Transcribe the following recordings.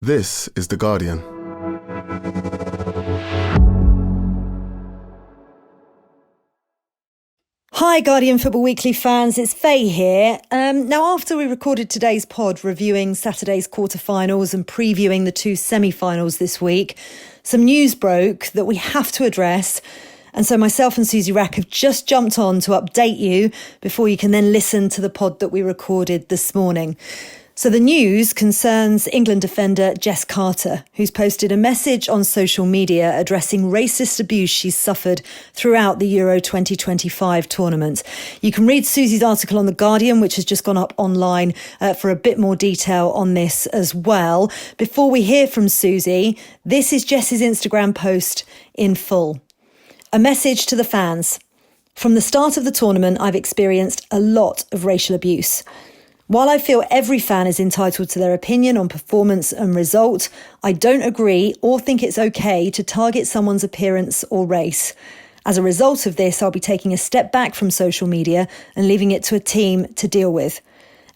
This is The Guardian. Hi Guardian Football Weekly fans, it's Faye here. Now after we recorded today's pod reviewing Saturday's quarterfinals and previewing the two semi-finals this week, some news broke that we have to address. And so myself and Suzy Wrack have just jumped on to update you before you can then listen to the pod that we recorded this morning. So the news concerns England defender Jess Carter, who's posted a message on social media addressing racist abuse she's suffered throughout the Euro 2025 tournament. You can read Suzy's article on The Guardian, which has just gone up online, for a bit more detail on this as well. Before we hear from Suzy, this is Jess's Instagram post in full. A message to the fans. From the start of the tournament, I've experienced a lot of racial abuse. While I feel every fan is entitled to their opinion on performance and result, I don't agree or think it's okay to target someone's appearance or race. As a result of this, I'll be taking a step back from social media and leaving it to a team to deal with.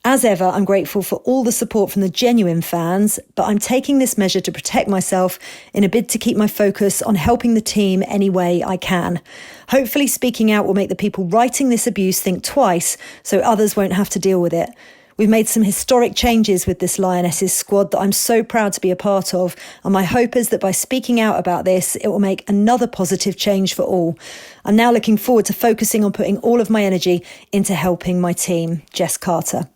As ever, I'm grateful for all the support from the genuine fans, but I'm taking this measure to protect myself in a bid to keep my focus on helping the team any way I can. Hopefully speaking out will make the people writing this abuse think twice so others won't have to deal with it. We've made some historic changes with this Lionesses squad that I'm so proud to be a part of, and my hope is that by speaking out about this, it will make another positive change for all. I'm now looking forward to focusing on putting all of my energy into helping my team. Jess Carter.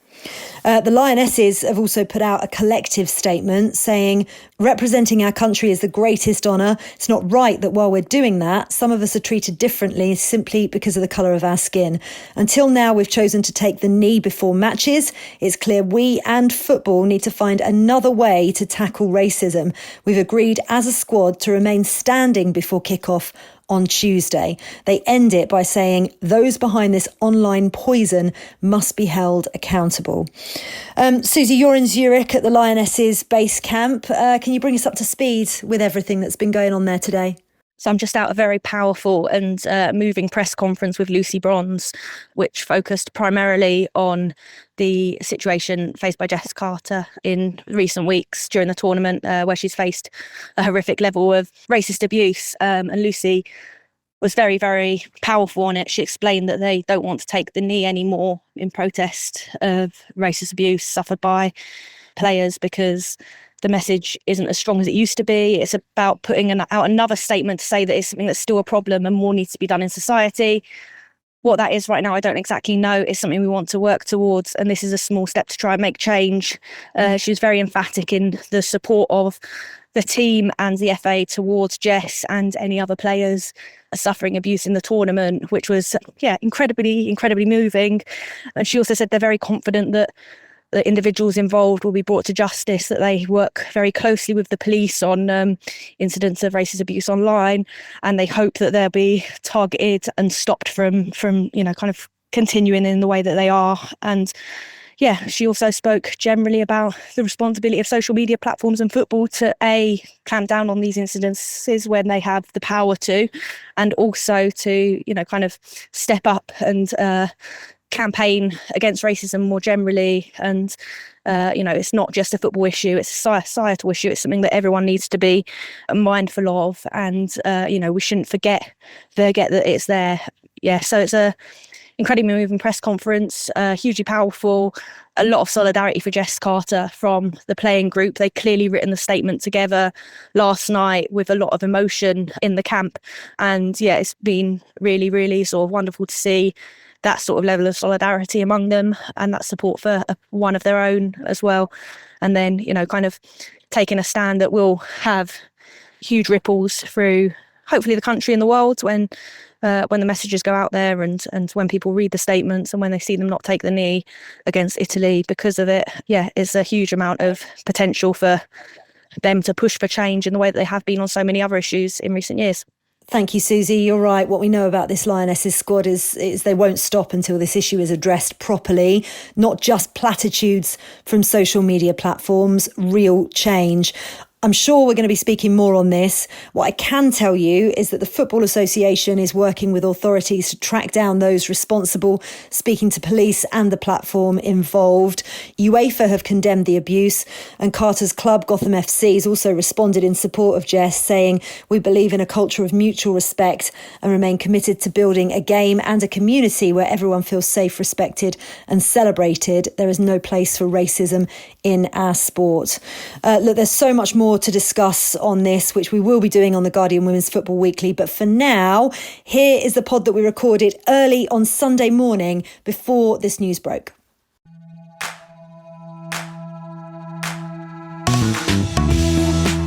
The Lionesses have also put out a collective statement saying, representing our country is the greatest honour. It's not right that while we're doing that, some of us are treated differently simply because of the colour of our skin. Until now, we've chosen to take the knee before matches. It's clear we and football need to find another way to tackle racism. We've agreed as a squad to remain standing before kick-off on Tuesday. They end it by saying those behind this online poison must be held accountable. Suzy, you're in Zürich at the Lionesses base camp. Can you bring us up to speed with everything that's been going on there today? So I'm just out a very powerful and moving press conference with Lucy Bronze, which focused primarily on the situation faced by Jess Carter in recent weeks during the tournament, where she's faced a horrific level of racist abuse. And Lucy was very, very powerful on it. She explained that they don't want to take the knee anymore in protest of racist abuse suffered by players because the message isn't as strong as it used to be. It's about putting out another statement to say that it's something that's still a problem and more needs to be done in society. What that is right now, I don't exactly know. It's something we want to work towards, and this is a small step to try and make change. She was very emphatic in the support of the team and the FA towards Jess and any other players suffering abuse in the tournament, which was, incredibly, incredibly moving. And she also said they're very confident that the individuals involved will be brought to justice, that they work very closely with the police on incidents of racist abuse online, and they hope that they'll be targeted and stopped from kind of continuing in the way that they are. And she also spoke generally about the responsibility of social media platforms and football to clamp down on these incidences when they have the power to, and also to kind of step up and campaign against racism more generally. And it's not just a football issue, it's a societal issue. It's something that everyone needs to be mindful of, and we shouldn't forget that it's there. So it's a incredibly moving press conference, hugely powerful, a lot of solidarity for Jess Carter from the playing group. They clearly written the statement together last night with a lot of emotion in the camp, and it's been really, really sort of wonderful to see that sort of level of solidarity among them and that support for one of their own as well. And then, kind of taking a stand that will have huge ripples through hopefully the country and the world when the messages go out there and when people read the statements and when they see them not take the knee against Italy because of it. It's a huge amount of potential for them to push for change in the way that they have been on so many other issues in recent years. Thank you, Suzy. You're right. What we know about this Lionesses squad is they won't stop until this issue is addressed properly. Not just platitudes from social media platforms, real change. I'm sure we're going to be speaking more on this. What I can tell you is that the Football Association is working with authorities to track down those responsible, speaking to police and the platform involved. UEFA have condemned the abuse, and Carter's club, Gotham FC, has also responded in support of Jess, saying, "We believe in a culture of mutual respect and remain committed to building a game and a community where everyone feels safe, respected and celebrated. There is no place for racism in our sport." Look, there's so much more to discuss on this, which we will be doing on the Guardian Women's Football Weekly. But for now, here is the pod that we recorded early on Sunday morning before this news broke.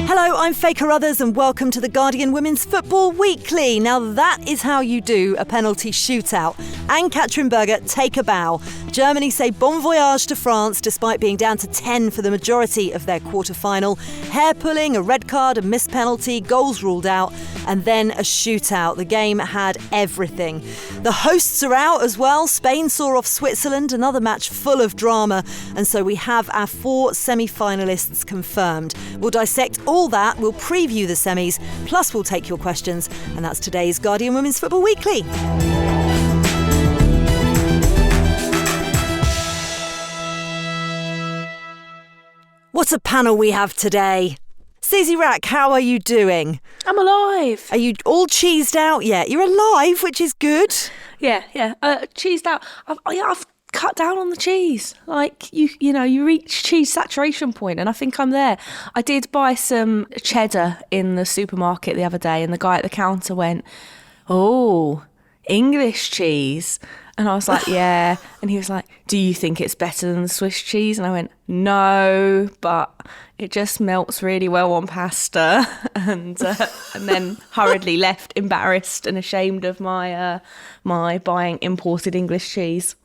Hello, I'm Faye Carruthers and welcome to the Guardian Women's Football Weekly. Now that is how you do a penalty shootout. Ann-Katrin Berger take a bow. Germany say bon voyage to France despite being down to 10 for the majority of their quarter-final. Hair-pulling, a red card, a missed penalty, goals ruled out, and then a shootout. The game had everything. The hosts are out as well. Spain saw off Switzerland, another match full of drama. And so we have our 4 semi-finalists confirmed. We'll dissect all that, we'll preview the semis, plus we'll take your questions. And that's today's Guardian Women's Football Weekly. What a panel we have today. Suzy Wrack, how are you doing? I'm alive. Are you all cheesed out yet? You're alive, which is good. Yeah. Cheesed out. I've cut down on the cheese. Like, you reach cheese saturation point, and I think I'm there. I did buy some cheddar in the supermarket the other day, and the guy at the counter went, "Oh, English cheese." And I was like, "Yeah." And he was like, "Do you think it's better than the Swiss cheese?" And I went, "No, but it just melts really well on pasta." And then hurriedly left, embarrassed and ashamed of my buying imported English cheese.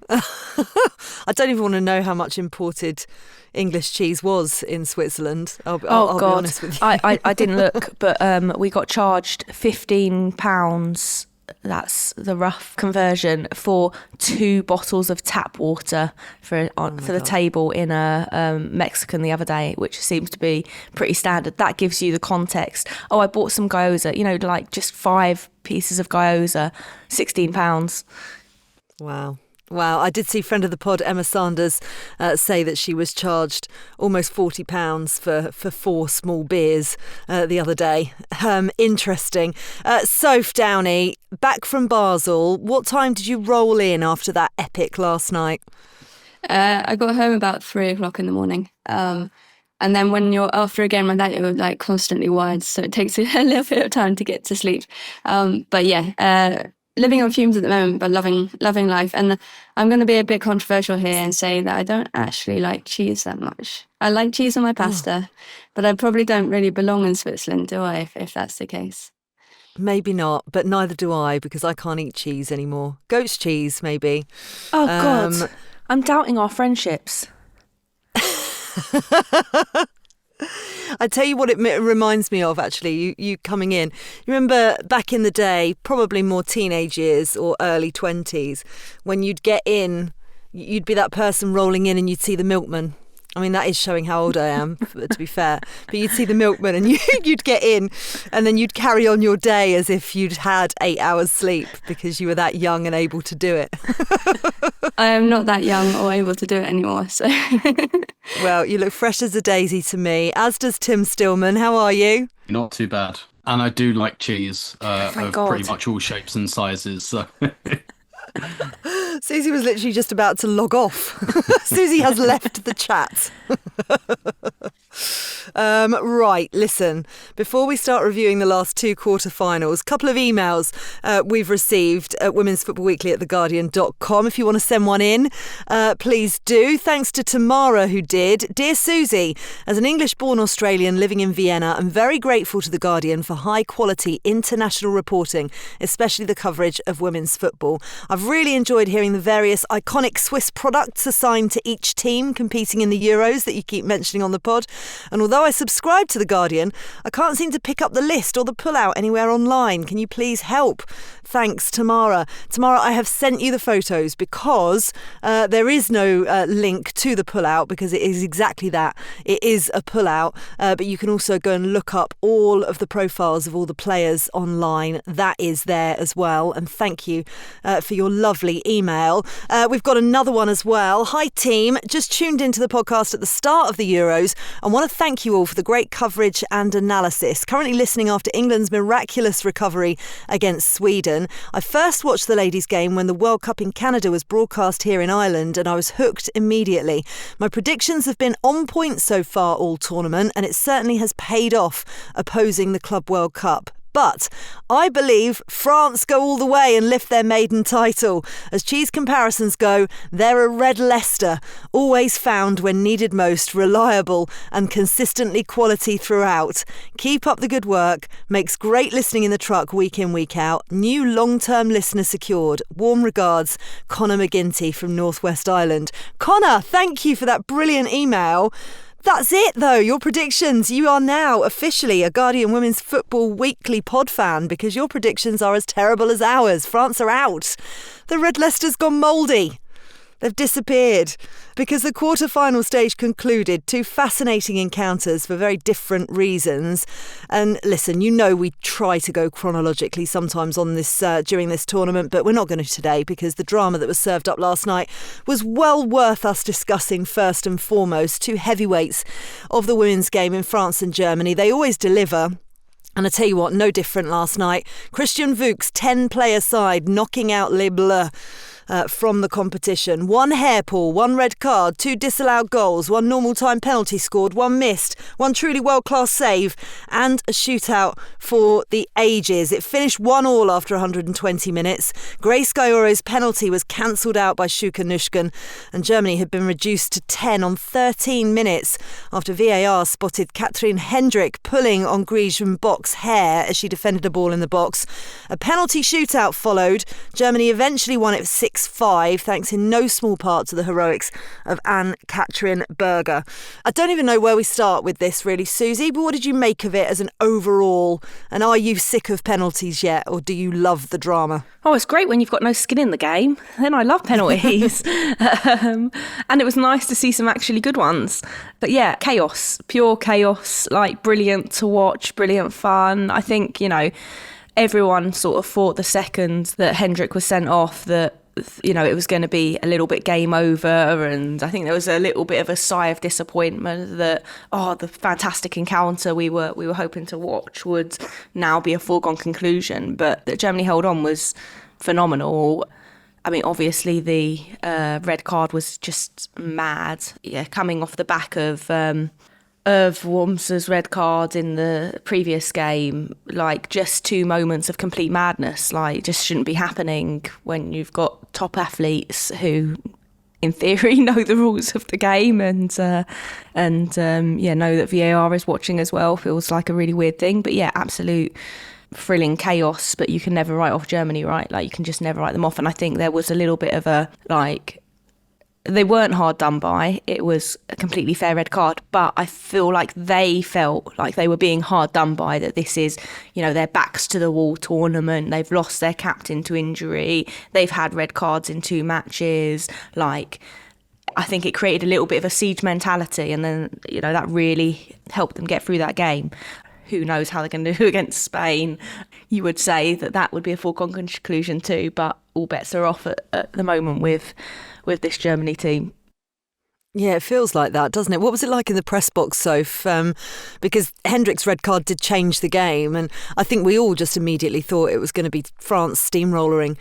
I don't even want to know how much imported English cheese was in Switzerland. I'll be honest with you. I didn't look, but we got charged £15. That's the rough conversion for 2 bottles of tap water for the table in a Mexican the other day, which seems to be pretty standard. That gives you the context. Oh, I bought some gyoza, like just 5 pieces of gyoza, £16. Wow, I did see friend of the pod, Emma Sanders, say that she was charged almost £40 for 4 small beers the other day. Interesting. Soph, Downey, back from Basel. What time did you roll in after that epic last night? I got home about 3 o'clock in the morning. And then when you're after a game like that, you're like constantly wired, so it takes a little bit of time to get to sleep. But yeah, living on fumes at the moment, but loving life. And I'm going to be a bit controversial here and say that I don't actually like cheese that much. I like cheese on my pasta, but I probably don't really belong in Switzerland, do I, if that's the case? Maybe not, but neither do I, because I can't eat cheese anymore. Goat's cheese, maybe. Oh, God. I'm doubting our friendships. I tell you what it reminds me of, actually, you coming in. You remember back in the day, probably more teenage years or early 20s, when you'd get in, you'd be that person rolling in and you'd see the milkman. I mean, that is showing how old I am, to be fair. But you'd see the milkman and you'd get in and then you'd carry on your day as if you'd had 8 hours sleep because you were that young and able to do it. I am not that young or able to do it anymore, so... Well, you look fresh as a daisy to me, as does Tim Stillman. How are you? Not too bad. And I do like cheese of pretty much all shapes and sizes. So. Suzy was literally just about to log off. Suzy has left the chat. Right, listen, before we start reviewing the last 2 quarterfinals, a couple of emails we've received at womensfootballweekly at theguardian.com. If you want to send one in, please do. Thanks to Tamara, who did. Dear Suzy, as an English-born Australian living in Vienna, I'm very grateful to The Guardian for high-quality international reporting, especially the coverage of women's football. I've really enjoyed hearing the various iconic Swiss products assigned to each team competing in the Euros that you keep mentioning on the pod. And although I subscribe to The Guardian, I can't seem to pick up the list or the pullout anywhere online. Can you please help? Thanks, Tamara. Tamara, I have sent you the photos because there is no link to the pullout, because it is exactly that. It is a pullout, but you can also go and look up all of the profiles of all the players online. That is there as well. And thank you for your lovely email. We've got another one as well. Hi, team. Just tuned into the podcast at the start of the Euros and want to thank you all for the great coverage and analysis. Currently listening after England's miraculous recovery against Sweden. I first watched the ladies' game when the World Cup in Canada was broadcast here in Ireland, and I was hooked immediately. My predictions have been on point so far all tournament, and it certainly has paid off opposing the Club World Cup. But I believe France go all the way and lift their maiden title. As cheese comparisons go, they're a red Leicester, always found when needed most, reliable and consistently quality throughout. Keep up the good work. Makes great listening in the truck week in, week out. New long-term listener secured. Warm regards, Connor McGinty from North West Ireland. Connor, thank you for that brilliant email. That's it, though. Your predictions. You are now officially a Guardian Women's Football Weekly pod fan, because your predictions are as terrible as ours. France are out. The Red Leicester's gone mouldy. They've disappeared because the quarter-final stage concluded. Two fascinating encounters for very different reasons. And listen, you know we try to go chronologically sometimes on this during this tournament, but we're not going to today, because the drama that was served up last night was well worth us discussing first and foremost. Two heavyweights of the women's game in France and Germany. They always deliver. And I tell you what, no different last night. Christian Fuchs' 10-player side knocking out Les Bleus from the competition. One hair pull, one red card, two disallowed goals, one normal time penalty scored, one missed, one truly world-class save, and a shootout for the ages. It finished 1-1 after 120 minutes. Grace Gaioro's penalty was cancelled out by Shuka Nushkin, and Germany had been reduced to 10 on 13 minutes after VAR spotted Katrin Hendrick pulling on Griechen Bock's hair as she defended a ball in the box. A penalty shootout followed. Germany eventually won it 6-5, thanks in no small part to the heroics of Ann-Katrin Berger. I don't even know where we start with this, really, Suzy, but what did you make of it as an overall? And are you sick of penalties yet, or do you love the drama? Oh, it's great when you've got no skin in the game. Then I love penalties. And it was nice to see some actually good ones. But yeah, chaos, pure chaos, like brilliant to watch, brilliant fun. I think, everyone sort of thought the second that Hendrick was sent off that, it was going to be a little bit game over, and I think there was a little bit of a sigh of disappointment that the fantastic encounter we were hoping to watch would now be a foregone conclusion. But that Germany held on was phenomenal. I mean, obviously the red card was just mad. Yeah, coming off the back of Wormser's red card in the previous game, like just 2 moments of complete madness, like just shouldn't be happening when you've got top athletes who in theory know the rules of the game and know that VAR is watching as well. Feels like a really weird thing, but yeah, absolute thrilling chaos. But you can never write off Germany, right? Like you can just never write them off. And I think there was a little bit of a they weren't hard done by. It was a completely fair red card, but I feel like they felt like they were being hard done by, that this is, their backs to the wall tournament. They've lost their captain to injury. They've had red cards in 2 matches. Like, I think it created a little bit of a siege mentality, and then, that really helped them get through that game. Who knows how they're going to do against Spain? You would say that would be a foregone conclusion too, but all bets are off at the moment with this Germany team. Yeah, it feels like that, doesn't it? What was it like in the press box, Soph? Because Hendrick's red card did change the game, and I think we all just immediately thought it was going to be France steamrollering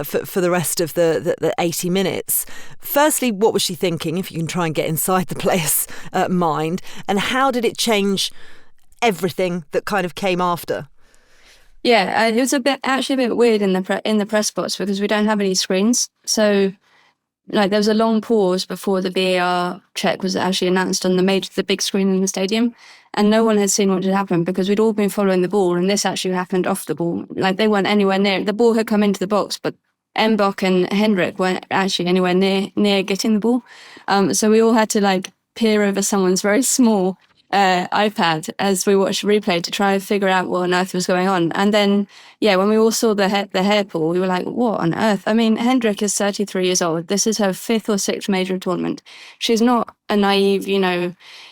for the rest of the 80 minutes. Firstly, what was she thinking, if you can try and get inside the player's mind, and how did it change everything that kind of came after? Yeah, it was actually a bit weird in the press box, because we don't have any screens. So, there was a long pause before the VAR check was actually announced on the big screen in the stadium, and no one had seen what had happened, because we'd all been following the ball, and this actually happened off the ball. Like, they weren't anywhere near. The ball had come into the box, but Mbok and Hendrick weren't actually anywhere near getting the ball. So we all had to peer over someone's very small iPad as we watched the replay to try and figure out what on earth was going on. And then, when we all saw the hair pull, we were like, what on earth? I mean, Hendrik is 33 years old. This is her 5th or 6th major tournament. She's not a naive,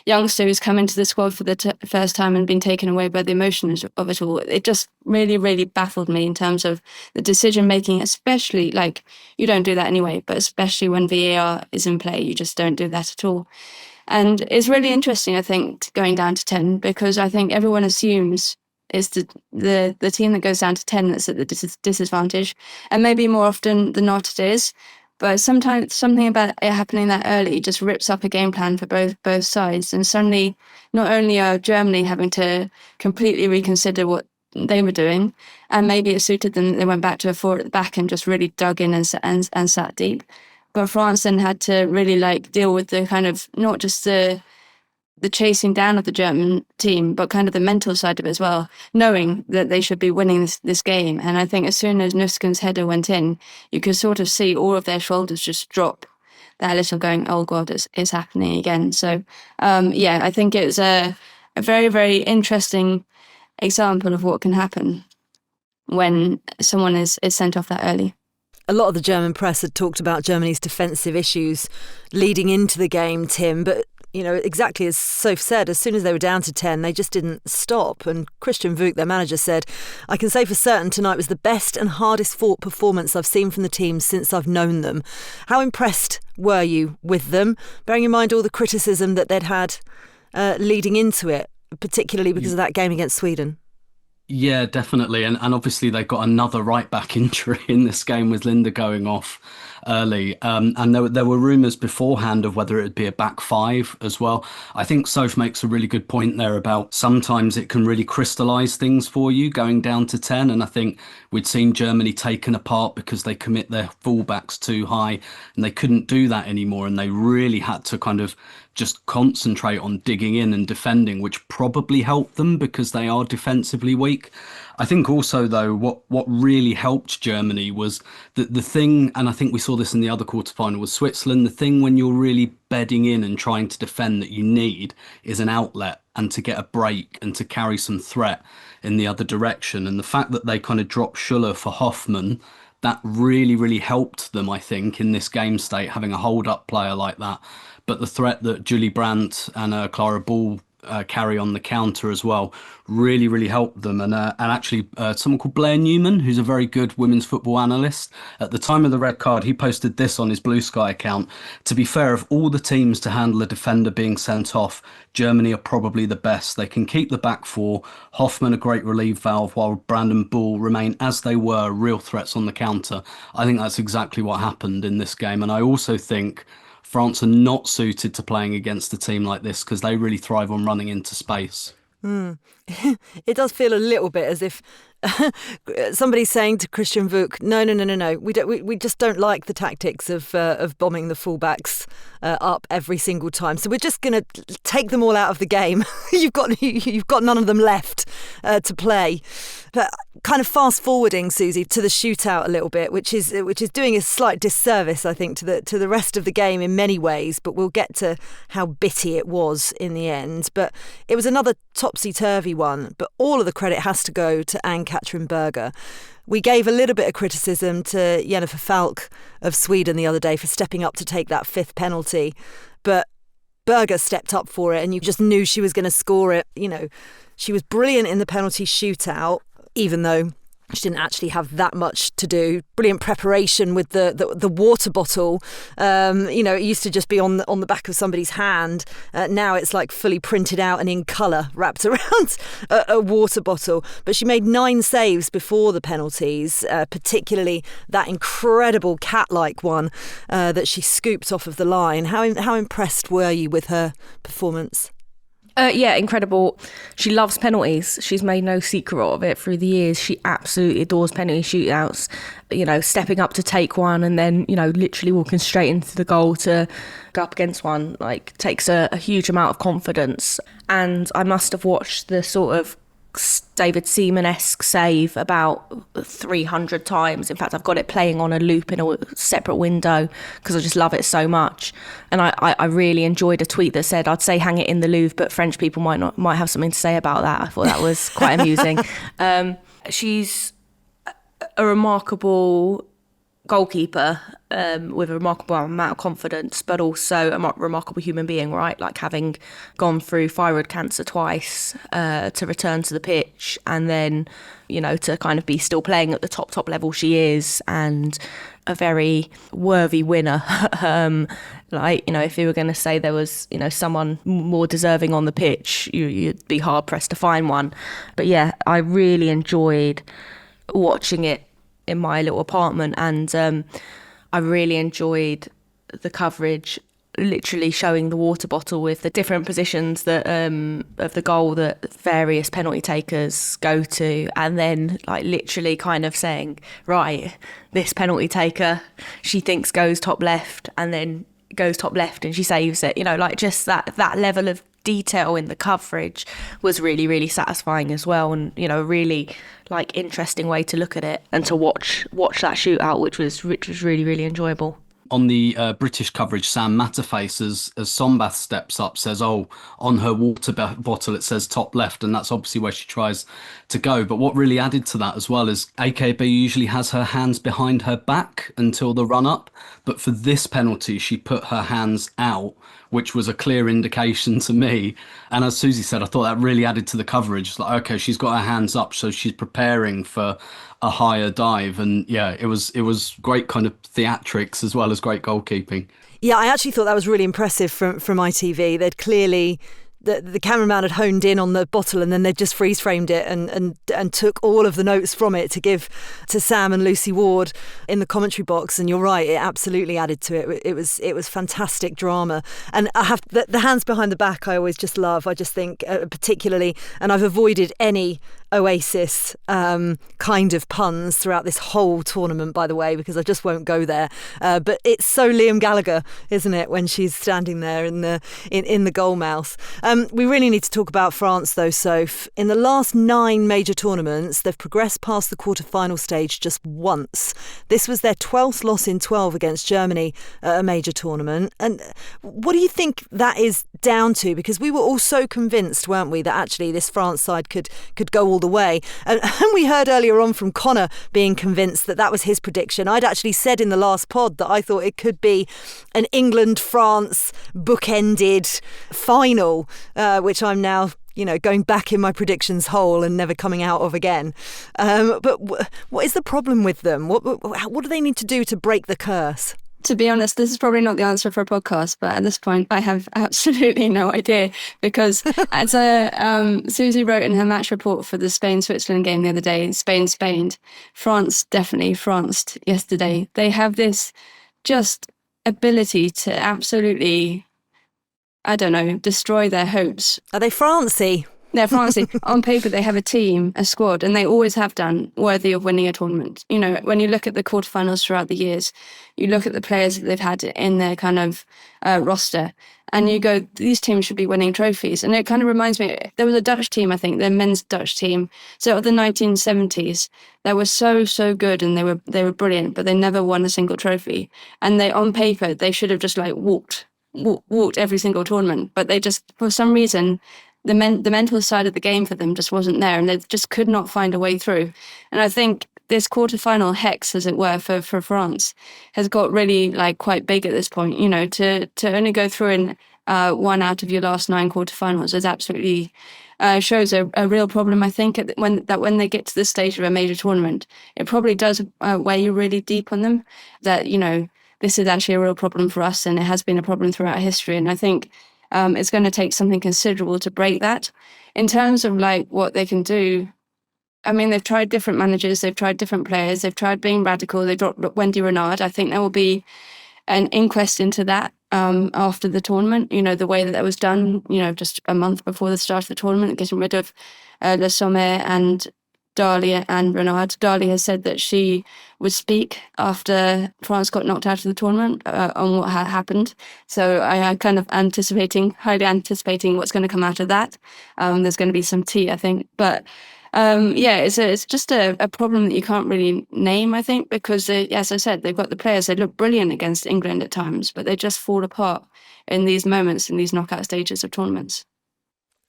youngster who's come into the squad for the first time and been taken away by the emotions of it all. It just really, really baffled me in terms of the decision-making, especially, you don't do that anyway, but especially when VAR is in play, you just don't do that at all. And it's really interesting, I think, going down to 10, because I think everyone assumes it's the team that goes down to 10 that's at the disadvantage. And maybe more often than not it is. But sometimes something about it happening that early just rips up a game plan for both sides. And suddenly, not only are Germany having to completely reconsider what they were doing, and maybe it suited them, they went back to a 4 at the back and just really dug in and sat deep. But France then had to really deal with the kind of not just the chasing down of the German team, but kind of the mental side of it as well, knowing that they should be winning this game. And I think as soon as Nüsken's header went in, you could sort of see all of their shoulders just drop. That little going, oh God, it's happening again. So I think it's a very, very interesting example of what can happen when someone is sent off that early. A lot of the German press had talked about Germany's defensive issues leading into the game, Tim, but exactly as Soph said, as soon as they were down to 10, they just didn't stop. And Christian Wück, their manager, said, "I can say for certain tonight was the best and hardest fought performance I've seen from the team since I've known them." How impressed were you with them, bearing in mind all the criticism that they'd had leading into it, particularly because of that game against Sweden? Yeah, definitely. And obviously they got another right-back injury in this game with Linda going off early. And there were rumours beforehand of whether it would be a back 5 as well. I think Soph makes a really good point there about sometimes it can really crystallise things for you going down to 10. And I think we'd seen Germany taken apart because they commit their fullbacks too high and they couldn't do that anymore. And they really had to kind of just concentrate on digging in and defending, which probably helped them because they are defensively weak. I think also, though, what really helped Germany was the thing, and I think we saw this in the other quarterfinal with Switzerland, the thing when you're really bedding in and trying to defend that you need is an outlet and to get a break and to carry some threat in the other direction. And the fact that they kind of dropped Schuller for Hoffmann, that really, really helped them, I think, in this game state, having a hold-up player like that. But the threat that Julie Brandt and Clara Ball carry on the counter as well really, really helped them. And actually, someone called Blair Newman, who's a very good women's football analyst, at the time of the red card, he posted this on his Blue Sky account. To be fair, of all the teams to handle a defender being sent off, Germany are probably the best. They can keep the back 4. Hoffmann a great relief valve, while Brandt and Bull remain as they were, real threats on the counter. I think that's exactly what happened in this game. And I also think France are not suited to playing against a team like this because they really thrive on running into space. It does feel a little bit as if somebody's saying to Christian Wück, no, we just don't like the tactics of bombing the fullbacks up every single time. So we're just going to take them all out of the game. You've got none of them left to play. But kind of fast forwarding, Suzy, to the shootout a little bit, which is doing a slight disservice, I think, to the rest of the game in many ways. But we'll get to how bitty it was in the end. But it was another topsy-turvy one. But all of the credit has to go to Ann-Katrin Berger. We gave a little bit of criticism to Jennifer Falk of Sweden the other day for stepping up to take that 5th penalty. But Berger stepped up for it and you just knew she was going to score it. She was brilliant in the penalty shootout, even though she didn't actually have that much to do. Brilliant preparation with the water bottle. It used to just be on the back of somebody's hand. Now it's like fully printed out and in colour wrapped around a water bottle. But she made 9 saves before the penalties, particularly that incredible cat-like one that she scooped off of the line. How impressed were you with her performance? Yeah, incredible. She loves penalties. She's made no secret of it through the years. She absolutely adores penalty shootouts. Stepping up to take one and then, literally walking straight into the goal to go up against one, takes a huge amount of confidence. And I must have watched the sort of David Seaman-esque save about 300 times. In fact, I've got it playing on a loop in a separate window because I just love it so much. And I really enjoyed a tweet that said, I'd say hang it in the Louvre, but French people might have something to say about that. I thought that was quite amusing. She's a remarkable goalkeeper with a remarkable amount of confidence, but also a remarkable human being, right? Like having gone through thyroid cancer twice to return to the pitch, and then, you know, to kind of be still playing at the top level she is, and a very worthy winner. Like, you know, if you were going to say there was, you know, someone more deserving on the pitch, you'd be hard pressed to find one. But yeah, I really enjoyed watching it in my little apartment, and I really enjoyed the coverage, literally showing the water bottle with the different positions that of the goal that various penalty takers go to, and then like literally kind of saying, right, this penalty taker she thinks goes top left, and then goes top left and she saves it, you know, like just that level of detail in the coverage was really, really satisfying as well, and, you know, really like interesting way to look at it and to watch that shootout, which was really, really enjoyable. On the British coverage, Sam Matterface, as Sombath steps up, says, oh, on her water bottle it says top left, and that's obviously where she tries to go. But what really added to that as well is AKB usually has her hands behind her back until the run-up, but for this penalty she put her hands out, which was a clear indication to me. And as Suzy said, I thought that really added to the coverage. It's like, okay, she's got her hands up, so she's preparing for a higher dive. And yeah, it was great kind of theatrics as well as great goalkeeping. Yeah, I actually thought that was really impressive from ITV. They'd clearly... The cameraman had honed in on the bottle, and then they just freeze framed it and took all of the notes from it to give to Sam and Lucy Ward in the commentary box. And you're right, it absolutely added to it. It was fantastic drama. And I have the hands behind the back. I always just love. I just think particularly, and I've avoided any Oasis kind of puns throughout this whole tournament, by the way, because I just won't go there. But it's so Liam Gallagher, isn't it, when she's standing there in the goal mouth. We really need to talk about France, though, Soph. In the last 9 major tournaments, they've progressed past the quarter-final stage just once. This was their 12th loss in 12 against Germany at a major tournament. And what do you think that is down to? Because we were all so convinced, weren't we, that actually this France side could go all the way. And we heard earlier on from Connor being convinced that was his prediction. I'd actually said in the last pod that I thought it could be an England-France bookended final, which I'm now, you know, going back in my predictions hole and never coming out of again. But what is the problem with them? What do they need to do to break the curse? To be honest, this is probably not the answer for a podcast, but at this point, I have absolutely no idea, because as Suzy wrote in her match report for the Spain-Switzerland game the other day, Spain-Spained, France definitely Franced yesterday. They have this just ability to absolutely, I don't know, destroy their hopes. Are they Francy? They're Francy. On paper, they have a team, a squad, and they always have done, worthy of winning a tournament. You know, when you look at the quarterfinals throughout the years, you look at the players that they've had in their kind of roster, and you go, these teams should be winning trophies. And it kind of reminds me, there was a Dutch team, I think, the men's Dutch team. So of the 1970s, they were so good, and they were brilliant, but they never won a single trophy. And they, on paper, they should have just like walked every single tournament, but they just, for some reason, the mental side of the game for them just wasn't there, and they just could not find a way through. And I think this quarterfinal hex, as it were, for France has got really like quite big at this point. You know, to only go through in one out of your last 9 quarterfinals is absolutely shows a real problem. I think when they get to this stage of a major tournament, it probably does weigh you really deep on them. That, you know, this is actually a real problem for us, and it has been a problem throughout history. And I think it's going to take something considerable to break that. In terms of like what they can do, I mean, they've tried different managers, they've tried different players, they've tried being radical, they dropped Wendy Renard. I think there will be an inquest into that after the tournament, you know, the way that was done, you know, just a month before the start of the tournament, getting rid of Le Sommet and Dahlia and Renard. Dahlia has said that she would speak after France got knocked out of the tournament on what had happened. So I'm kind of highly anticipating what's going to come out of that. There's going to be some tea, I think. But it's just a problem that you can't really name, I think, because as I said, they've got the players. They look brilliant against England at times, but they just fall apart in these moments, in these knockout stages of tournaments.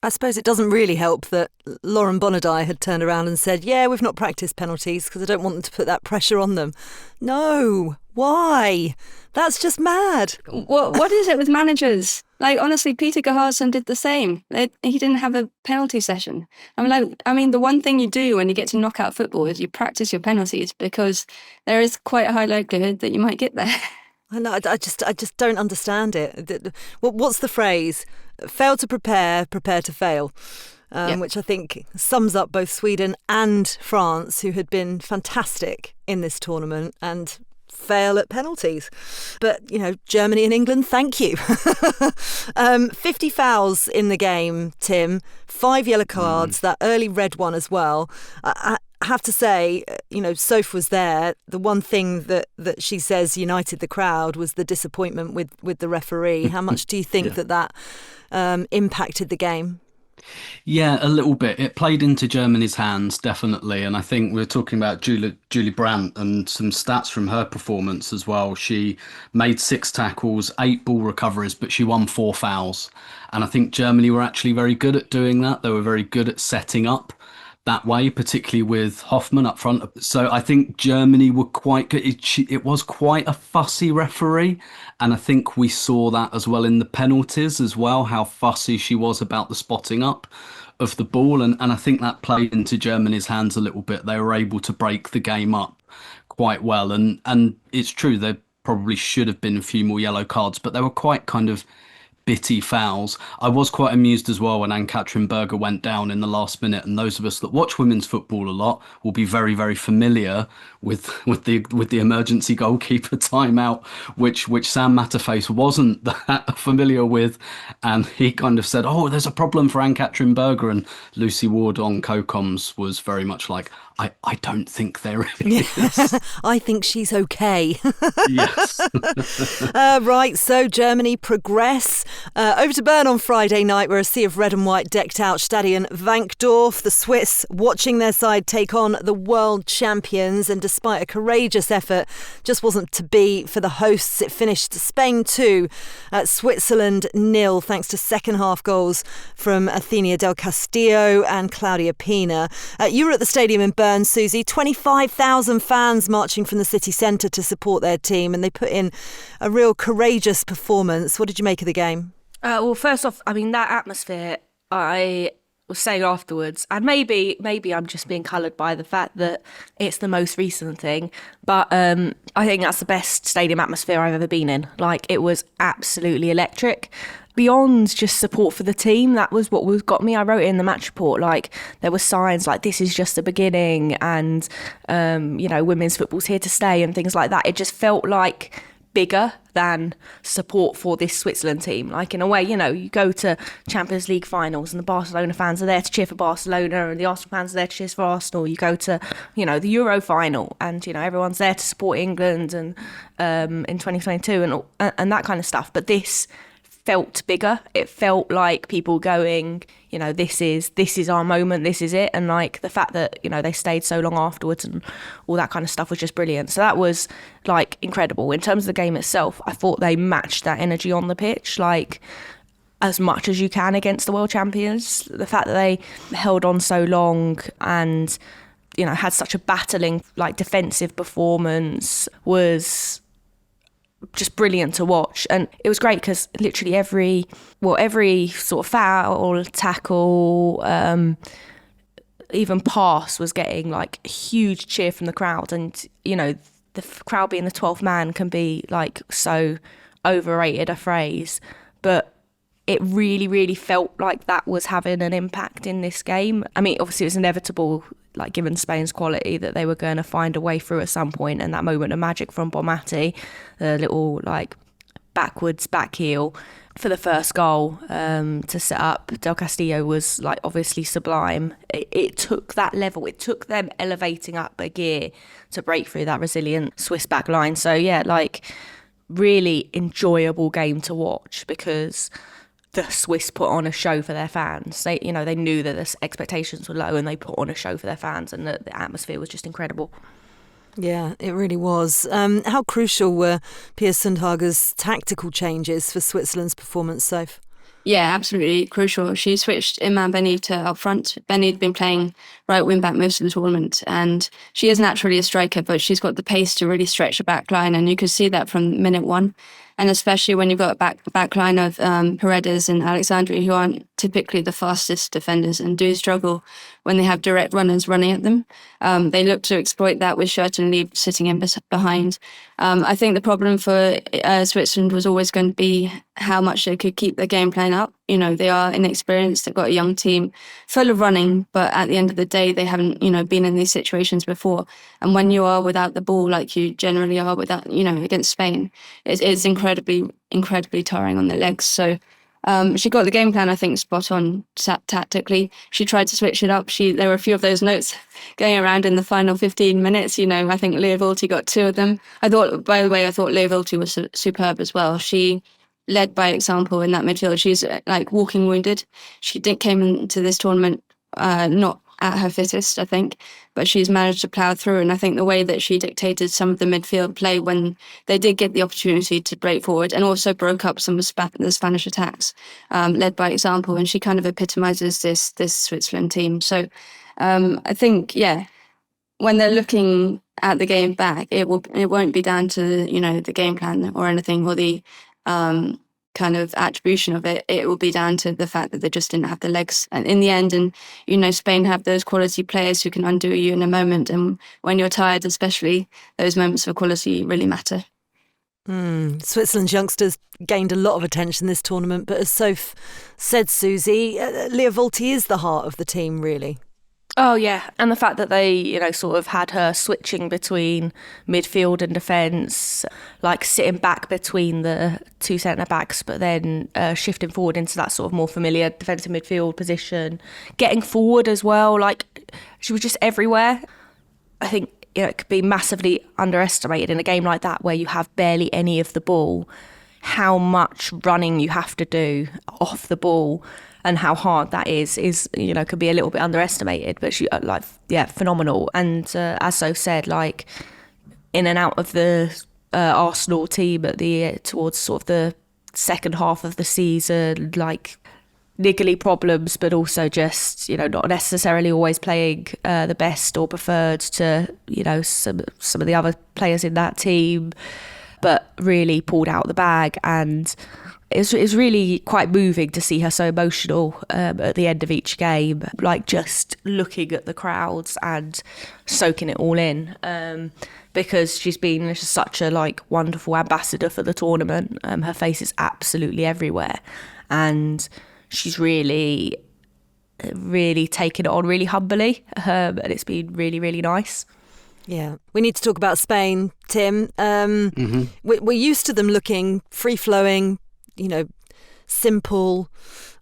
I suppose it doesn't really help that Lauren Bonadie had turned around and said, yeah, we've not practiced penalties because I don't want them to put that pressure on them. No, why? That's just mad. What is it with managers? Like, honestly, Peter Gerhardsson did the same. He didn't have a penalty session. The one thing you do when you get to knockout football is you practice your penalties because there is quite a high likelihood that you might get there. I just don't understand it. What's the phrase? Fail to prepare, prepare to fail. Which I think sums up both Sweden and France, who had been fantastic in this tournament and fail at penalties. But, Germany and England, thank you. 50 fouls in the game, Tim. 5 yellow cards, that early red one as well. I have to say, Sophie was there. The one thing that she says united the crowd was the disappointment with the referee. How much do you think that impacted the game? Yeah, a little bit. It played into Germany's hands, definitely. And I think we were talking about Julie Brandt and some stats from her performance as well. She made 6 tackles, 8 ball recoveries, but she won 4 fouls. And I think Germany were actually very good at doing that. They were very good at setting up that way, particularly with Hoffmann up front. So I think Germany were quite good. It was quite a fussy referee. And I think we saw that as well in the penalties as well, how fussy she was about the spotting up of the ball. And I think that played into Germany's hands a little bit. They were able to break the game up quite well. And it's true, there probably should have been a few more yellow cards, but they were quite kind of bitty fouls. I was quite amused as well when Ann-Katrin Berger went down in the last minute, and those of us that watch women's football a lot will be very, very familiar with the emergency goalkeeper timeout, which Sam Matterface wasn't that familiar with, and he kind of said, "Oh, there's a problem for Ann-Katrin Berger," and Lucy Ward on co-coms was very much like, I don't think there is. I think she's okay. Yes. Right, so Germany progress. Over to Bern on Friday night, where a sea of red and white decked out Stadion Wankdorf. The Swiss watching their side take on the world champions, and despite a courageous effort, just wasn't to be for the hosts. It finished Spain 2, Switzerland 0, thanks to second half goals from Athenea del Castillo and Clàudia Pina. You were at the stadium in Bern, Suzy. 25,000 fans marching from the city centre to support their team, and they put in a real courageous performance. What did you make of the game? Well, first off, that atmosphere, I was saying afterwards, and maybe I'm just being coloured by the fact that it's the most recent thing, but I think that's the best stadium atmosphere I've ever been in. Like, it was absolutely electric. Beyond just support for the team, that was what got me. I wrote it in the match report, like, there were signs like this is just the beginning, and women's football's here to stay and things like that. It just felt like bigger than support for this Switzerland team. Like, in a way, you go to Champions League finals and the Barcelona fans are there to cheer for Barcelona and the Arsenal fans are there to cheer for Arsenal. You go to, the Euro final and, everyone's there to support England and in 2022 and that kind of stuff. But this felt bigger. It felt like people going, this is our moment, this is it. And like the fact that, they stayed so long afterwards and all that kind of stuff was just brilliant. So that was like incredible. In terms of the game itself, I thought they matched that energy on the pitch, like as much as you can against the world champions. The fact that they held on so long and, had such a battling, like, defensive performance was just brilliant to watch. And it was great because literally every sort of foul, tackle, even pass was getting like a huge cheer from the crowd. And the crowd being the 12th man can be like so overrated a phrase, but it really, really felt like that was having an impact in this game. I mean, obviously it was inevitable, like, given Spain's quality, that they were going to find a way through at some point. And that moment of magic from Bonmati, the little like backwards, back heel for the first goal to set up. Del Castillo was like obviously sublime. It took that level, it took them elevating up a gear to break through that resilient Swiss back line. So yeah, like really enjoyable game to watch because the Swiss put on a show for their fans. They knew that the expectations were low and they put on a show for their fans, and the atmosphere was just incredible. Yeah, it really was. How crucial were Pia Sundhage's tactical changes for Switzerland's performance, Soph? Yeah, absolutely crucial. She switched Iman Benita up front. Benny'd been playing right wing back most of the tournament, and she is naturally a striker, but she's got the pace to really stretch the back line, and you could see that from minute one. And especially when you've got a back line of Paredes and Alexandri, who aren't typically the fastest defenders and do struggle when they have direct runners running at them. They look to exploit that with Schurt and Lieb sitting in behind. I think the problem for Switzerland was always going to be how much they could keep the game plan up. You know, they are inexperienced. They've got a young team full of running, but at the end of the day, they haven't, been in these situations before. And when you are without the ball, like you generally are without, against Spain, it's incredibly tiring on the legs. So she got the game plan, I think, spot on tactically. She tried to switch it up. There were a few of those notes going around in the final 15 minutes. I think Lea Volti got 2 of them. By the way, I thought Lea Volti was superb as well. She led by example in that midfield. She's like walking wounded. She came into this tournament not at her fittest, I think, but she's managed to plough through. And I think the way that she dictated some of the midfield play when they did get the opportunity to break forward, and also broke up some of the Spanish attacks, led by example. And she kind of epitomizes this Switzerland team. So I think, when they're looking at the game back, it won't be down to the game plan or anything, or the kind of attribution of it. It will be down to the fact that they just didn't have the legs and in the end. And Spain have those quality players who can undo you in a moment, and when you're tired, especially, those moments of quality really matter. Switzerland's youngsters gained a lot of attention this tournament, but as Soph said, Suzy, Lea Volti is the heart of the team, really. Oh yeah, and the fact that they, sort of had her switching between midfield and defence, like sitting back between the 2 centre backs, but then shifting forward into that sort of more familiar defensive midfield position, getting forward as well. Like she was just everywhere. I think it could be massively underestimated in a game like that where you have barely any of the ball, how much running you have to do off the ball. And how hard that is could be a little bit underestimated, but she phenomenal. And as Soph said, like in and out of the Arsenal team towards sort of the second half of the season, like niggly problems, but also just not necessarily always playing the best or preferred to some of the other players in that team, but really pulled out the bag. And it's really quite moving to see her so emotional at the end of each game, like just looking at the crowds and soaking it all in, because she's been just such a wonderful ambassador for the tournament. Her face is absolutely everywhere, and she's really taken it on really humbly, and it's been really, really nice. Yeah, we need to talk about Spain, Tim. We're used to them looking free-flowing, simple,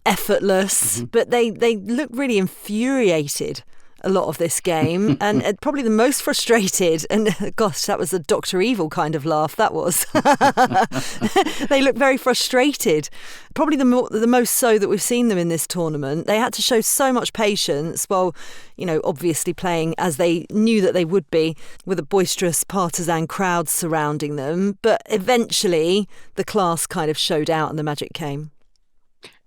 effortless, but they look really infuriated a lot of this game, and probably the most frustrated, and gosh, that was a Dr. Evil kind of laugh, that was. They look very frustrated, probably the most so that we've seen them in this tournament. They had to show so much patience while, obviously playing as they knew that they would be, with a boisterous partisan crowd surrounding them, but eventually the class kind of showed out and the magic came.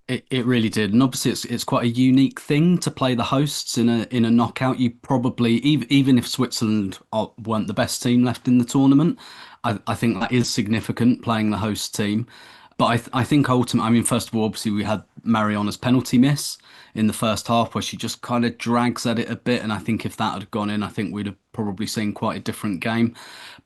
It really did, and obviously it's quite a unique thing to play the hosts in a knockout. You probably, even if Switzerland weren't the best team left in the tournament, I think that is significant, playing the host team. But I think ultimately, first of all, obviously we had Mariana's penalty miss in the first half, where she just kind of drags at it a bit. And I think if that had gone in, I think we'd have probably seen quite a different game.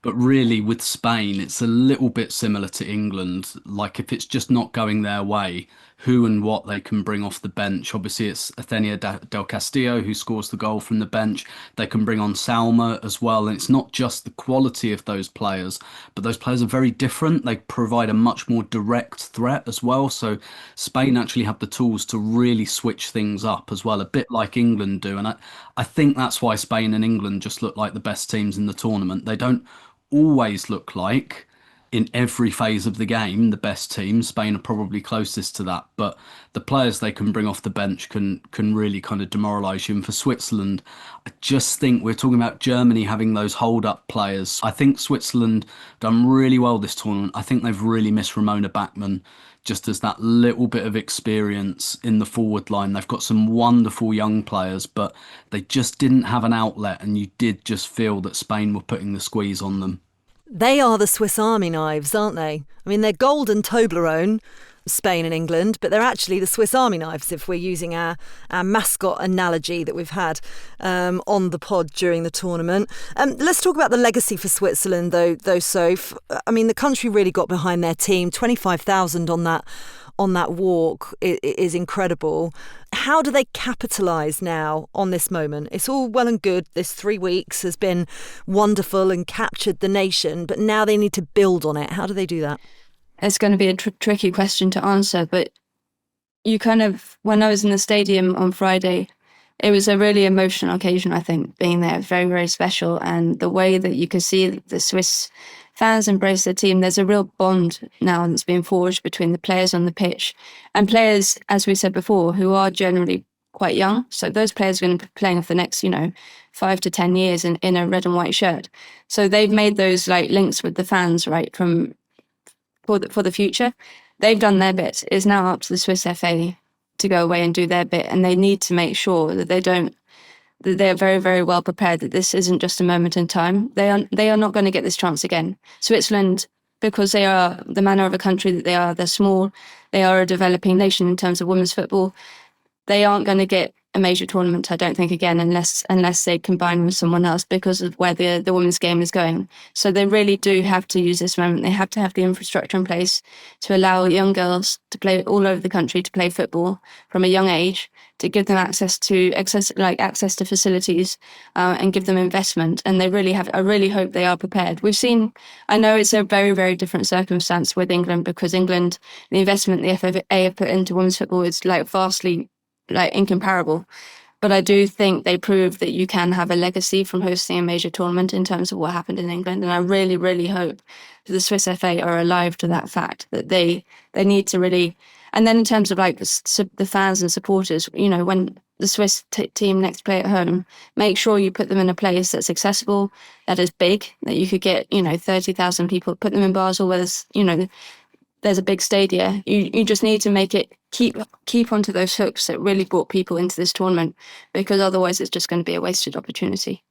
But really, with Spain, it's a little bit similar to England. Like, if it's just not going their way, who and what they can bring off the bench. Obviously, it's Athenea del Castillo who scores the goal from the bench. They can bring on Salma as well. And it's not just the quality of those players, but those players are very different. They provide a much more direct threat as well. So Spain actually have the tools to really switch things up as well, a bit like England do. And I think that's why Spain and England just look like the best teams in the tournament. They don't always look like, in every phase of the game, the best team. Spain are probably closest to that, but the players they can bring off the bench can really kind of demoralise you. And for Switzerland, I just think we're talking about Germany having those hold-up players. I think Switzerland done really well this tournament. I think they've really missed Ramona Bachmann just as that little bit of experience in the forward line. They've got some wonderful young players, but they just didn't have an outlet, and you did just feel that Spain were putting the squeeze on them. They are the Swiss Army knives, aren't they? I mean, they're gold and Toblerone, Spain and England, but they're actually the Swiss Army knives, if we're using our mascot analogy that we've had on the pod during the tournament. Let's talk about the legacy for Switzerland, though, Soph. I mean, the country really got behind their team. 25,000 on that walk is incredible. How do they capitalise now on this moment? It's all well and good. This 3 weeks has been wonderful and captured the nation, but now they need to build on it. How do they do that? It's going to be a tricky question to answer, but you kind of, when I was in the stadium on Friday, it was a really emotional occasion, I think, being there. Very, very special. And the way that you could see the Swiss fans embrace their team, there's a real bond now that's being forged between the players on the pitch and players, as we said before, who are generally quite young. So those players are going to be playing for the next, 5 to 10 years in a red and white shirt. So they've made those links with the fans, right, for the future. They've done their bit. It's now up to the Swiss FA to go away and do their bit, and they need to make sure that they're very, very well prepared, that this isn't just a moment in time. They are not going to get this chance again. Switzerland, because they are the manner of a country that they're small, they are a developing nation in terms of women's football. They aren't going to get a major tournament, I don't think, again, unless they combine with someone else, because of where the women's game is going. So they really do have to use this moment. They have to have the infrastructure in place to allow young girls to play all over the country, to play football from a young age, to give them access to facilities, and give them investment. And they really have. I really hope they are prepared. We've seen. I know it's a very, very different circumstance with England, because England, the investment the FA have put into women's football is vastly incomparable. But I do think they prove that you can have a legacy from hosting a major tournament in terms of what happened in England. And I really, really hope that the Swiss FA are alive to that fact, that they need to really. And then in terms of the fans and supporters, when the Swiss team next play at home, make sure you put them in a place that's accessible, that is big, that you could get 30,000 people. Put them in Basel where there's a big stadia. You just need to make it keep onto those hooks that really brought people into this tournament, because otherwise it's just going to be a wasted opportunity.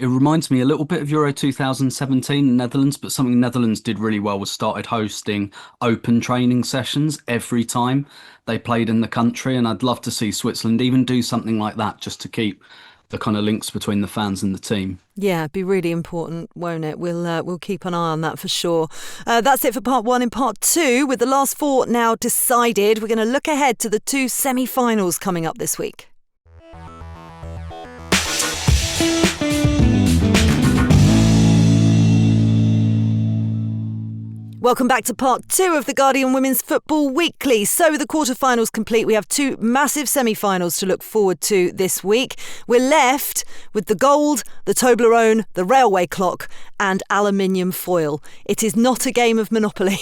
It reminds me a little bit of Euro 2017 in Netherlands, but something Netherlands did really well was started hosting open training sessions every time they played in the country. And I'd love to see Switzerland even do something like that, just to keep the kind of links between the fans and the team. Yeah, it'd be really important, won't it? We'll keep an eye on that for sure. That's it for part one. In part two, with the last four now decided, we're going to look ahead to the two semi-finals coming up this week. Welcome back to part two of the Guardian Women's Football Weekly. So with the quarterfinals complete, we have two massive semi-finals to look forward to this week. We're left with the gold, the Toblerone, the railway clock and aluminium foil. It is not a game of Monopoly.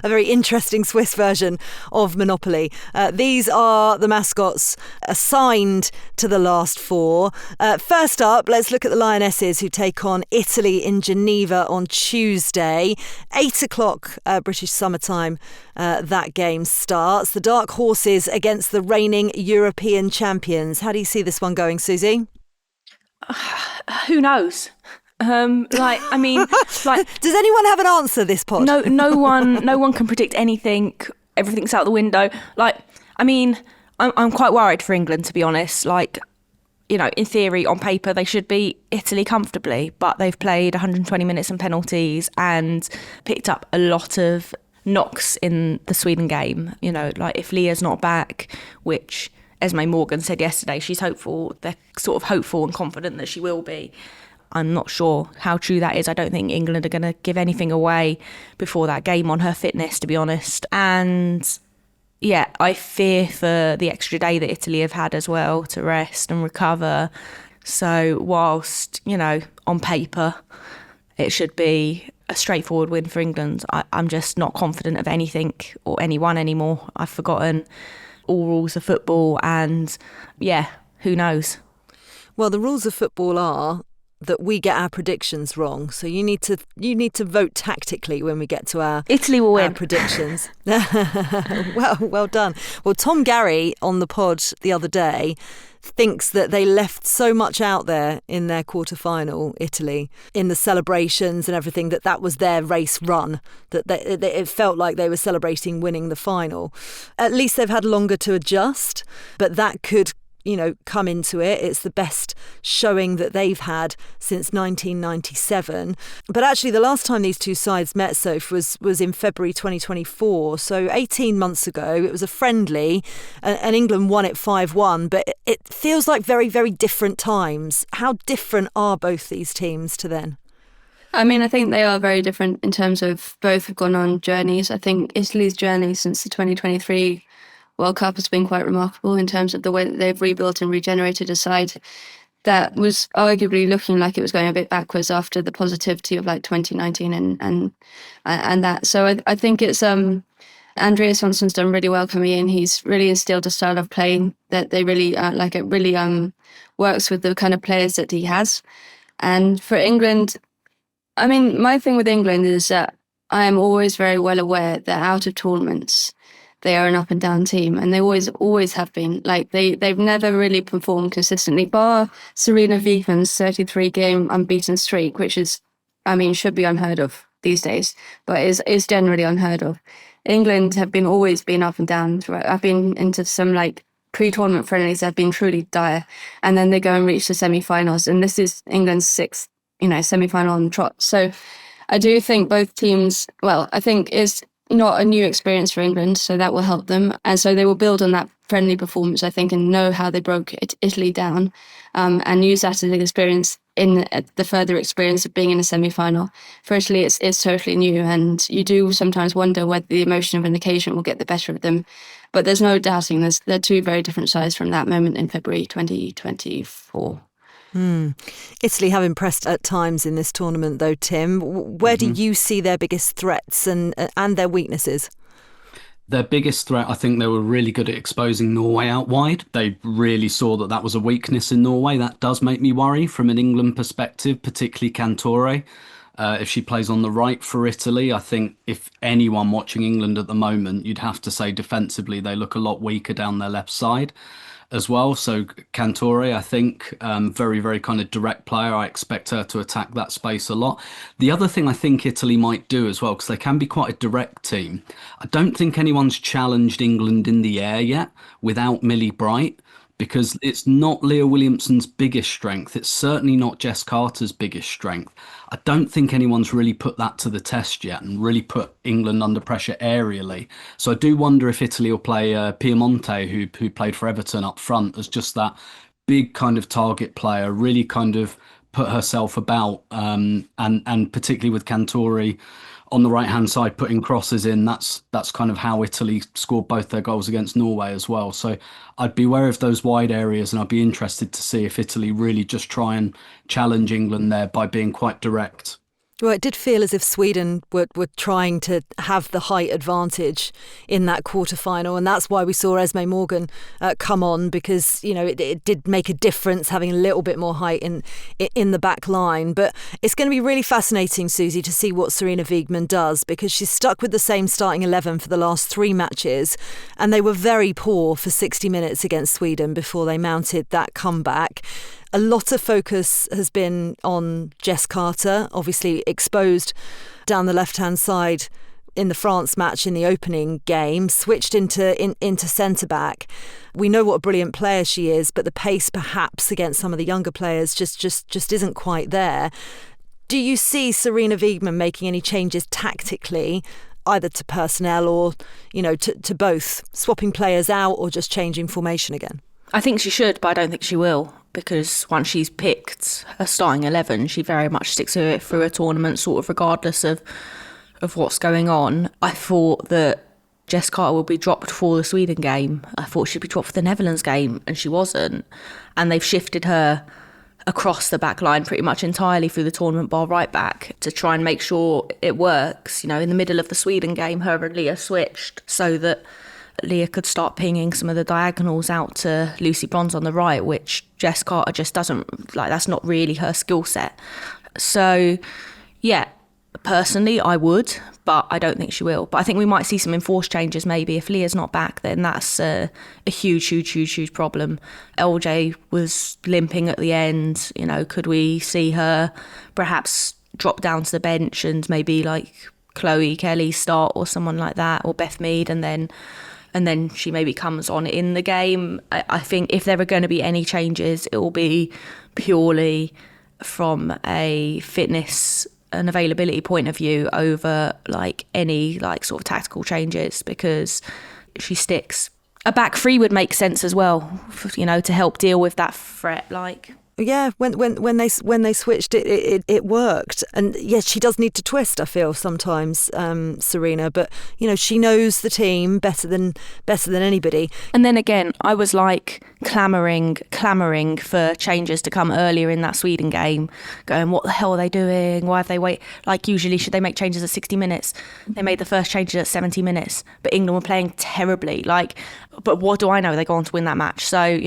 A very interesting Swiss version of Monopoly. These are the mascots assigned to the last four. First up, let's look at the Lionesses, who take on Italy in Geneva on Tuesday. 8 o'clock British summertime, that game starts. The Dark Horses against the reigning European champions. How do you see this one going, Suzy? Who knows? Does anyone have an answer this pod? No one can predict anything. everything's out the window. Like, I mean, I'm quite worried for England, to be honest. Like, you know, in theory, on paper, they should beat Italy comfortably, but they've played 120 minutes and penalties and picked up a lot of knocks in the Sweden game. You know, like if Leah's not back, which Esme Morgan said yesterday, she's hopeful, they're sort of hopeful and confident that she will be. I'm not sure how true that is. I don't think England are going to give anything away before that game on her fitness, to be honest. And yeah, I fear for the extra day that Italy have had as well to rest and recover. So whilst, you know, on paper, it should be a straightforward win for England, I'm just not confident of anything or anyone anymore. I've forgotten all rules of football and, yeah, who knows? Well, the rules of football are that we get our predictions wrong. So you need to vote tactically when we get to our Italy will win. Predictions. Well done. Well, Tom Garry on the pod the other day thinks that they left so much out there in their quarter-final, Italy, in the celebrations and everything, that was their race run, that it felt like they were celebrating winning the final. At least they've had longer to adjust, but that could, you know, come into it. It's the best showing that they've had since 1997. But actually the last time these two sides met, Soph, was in February 2024. So 18 months ago, it was a friendly and England won it 5-1. But it feels like very, very different times. How different are both these teams to then? I mean, I think they are very different in terms of both have gone on journeys. I think Italy's journey since the 2023 World Cup has been quite remarkable in terms of the way that they've rebuilt and regenerated a side that was arguably looking like it was going a bit backwards after the positivity of like 2019 and that. So I think it's Andreas Johnson's done really well coming in. He's really instilled a style of play that they really like. It really works with the kind of players that he has. And for England, I mean, my thing with England is that I am always very well aware that out of tournaments, they are an up and down team, and they always have been. Like they've never really performed consistently, bar Serena Wiegmann's 33-game unbeaten streak, which is, I mean, should be unheard of these days, but is generally unheard of. England have always been up and down. I've been into some like pre-tournament friendlies that have been truly dire, and then they go and reach the semi-finals, and this is England's sixth, semi-final on the trot. So I do think both teams, well, I think is not a new experience for England, so that will help them. And so they will build on that friendly performance, I think, and know how they broke Italy down and use that as an experience in the further experience of being in a semi-final. For Italy, it's totally new, and you do sometimes wonder whether the emotion of an occasion will get the better of them. But there's no doubting they're two very different sides from that moment in February 2024. Italy have impressed at times in this tournament, though, Tim. Where do you see their biggest threats and their weaknesses? Their biggest threat, I think they were really good at exposing Norway out wide. They really saw that was a weakness in Norway. That does make me worry from an England perspective, particularly Cantore. If she plays on the right for Italy, I think if anyone watching England at the moment, you'd have to say defensively they look a lot weaker down their left side as well. So Cantore, I think, very, very kind of direct player. I expect her to attack that space a lot. The other thing I think Italy might do as well, because they can be quite a direct team, I don't think anyone's challenged England in the air yet without Millie Bright, because it's not Leah Williamson's biggest strength. It's certainly not Jess Carter's biggest strength. I don't think anyone's really put that to the test yet and really put England under pressure aerially. So I do wonder if Italy will play Piemonte, who played for Everton up front, as just that big kind of target player, really kind of put herself about, and particularly with Cantore on the right-hand side, putting crosses in. That's kind of how Italy scored both their goals against Norway as well. So I'd be wary of those wide areas, and I'd be interested to see if Italy really just try and challenge England there by being quite direct. Well, it did feel as if Sweden were trying to have the height advantage in that quarter-final, and that's why we saw Esme Morgan come on, because it did make a difference having a little bit more height in the back line. But it's going to be really fascinating, Suzy, to see what Serena Wiegmann does, because she's stuck with the same starting 11 for the last 3 matches, and they were very poor for 60 minutes against Sweden before they mounted that comeback. A lot of focus has been on Jess Carter, obviously exposed down the left-hand side in the France match in the opening game, switched into centre-back. We know what a brilliant player she is, but the pace perhaps against some of the younger players just isn't quite there. Do you see Sarina Wiegman making any changes tactically, either to personnel or, to both, swapping players out or just changing formation again? I think she should, but I don't think she will, because once she's picked her starting 11, she very much sticks to it through a tournament, sort of regardless of what's going on. I thought that Jess Carter would be dropped for the Sweden game. I thought she'd be dropped for the Netherlands game, and she wasn't. And they've shifted her across the back line pretty much entirely through the tournament, bar right back, to try and make sure it works. In the middle of the Sweden game, her and Leah switched so that Leah could start pinging some of the diagonals out to Lucy Bronze on the right, which Jess Carter just doesn't, that's not really her skill set. So, yeah, personally, I would, but I don't think she will. But I think we might see some enforced changes maybe. If Leah's not back, then that's a huge problem. LJ was limping at the end. Could we see her perhaps drop down to the bench and maybe like Chloe Kelly start or someone like that, or Beth Mead, and then she maybe comes on in the game. I think if there are going to be any changes, it will be purely from a fitness and availability point of view over any sort of tactical changes, because she sticks. A back three would make sense as well, to help deal with that threat. Yeah, when they switched, it worked. And yes, she does need to twist, I feel, sometimes, Sarina. But she knows the team better than anybody. And then again, I was clamouring for changes to come earlier in that Sweden game, going, what the hell are they doing? Why have they wait? Usually, should they make changes at 60 minutes? They made the first changes at 70 minutes, but England were playing terribly. But what do I know? They go on to win that match. So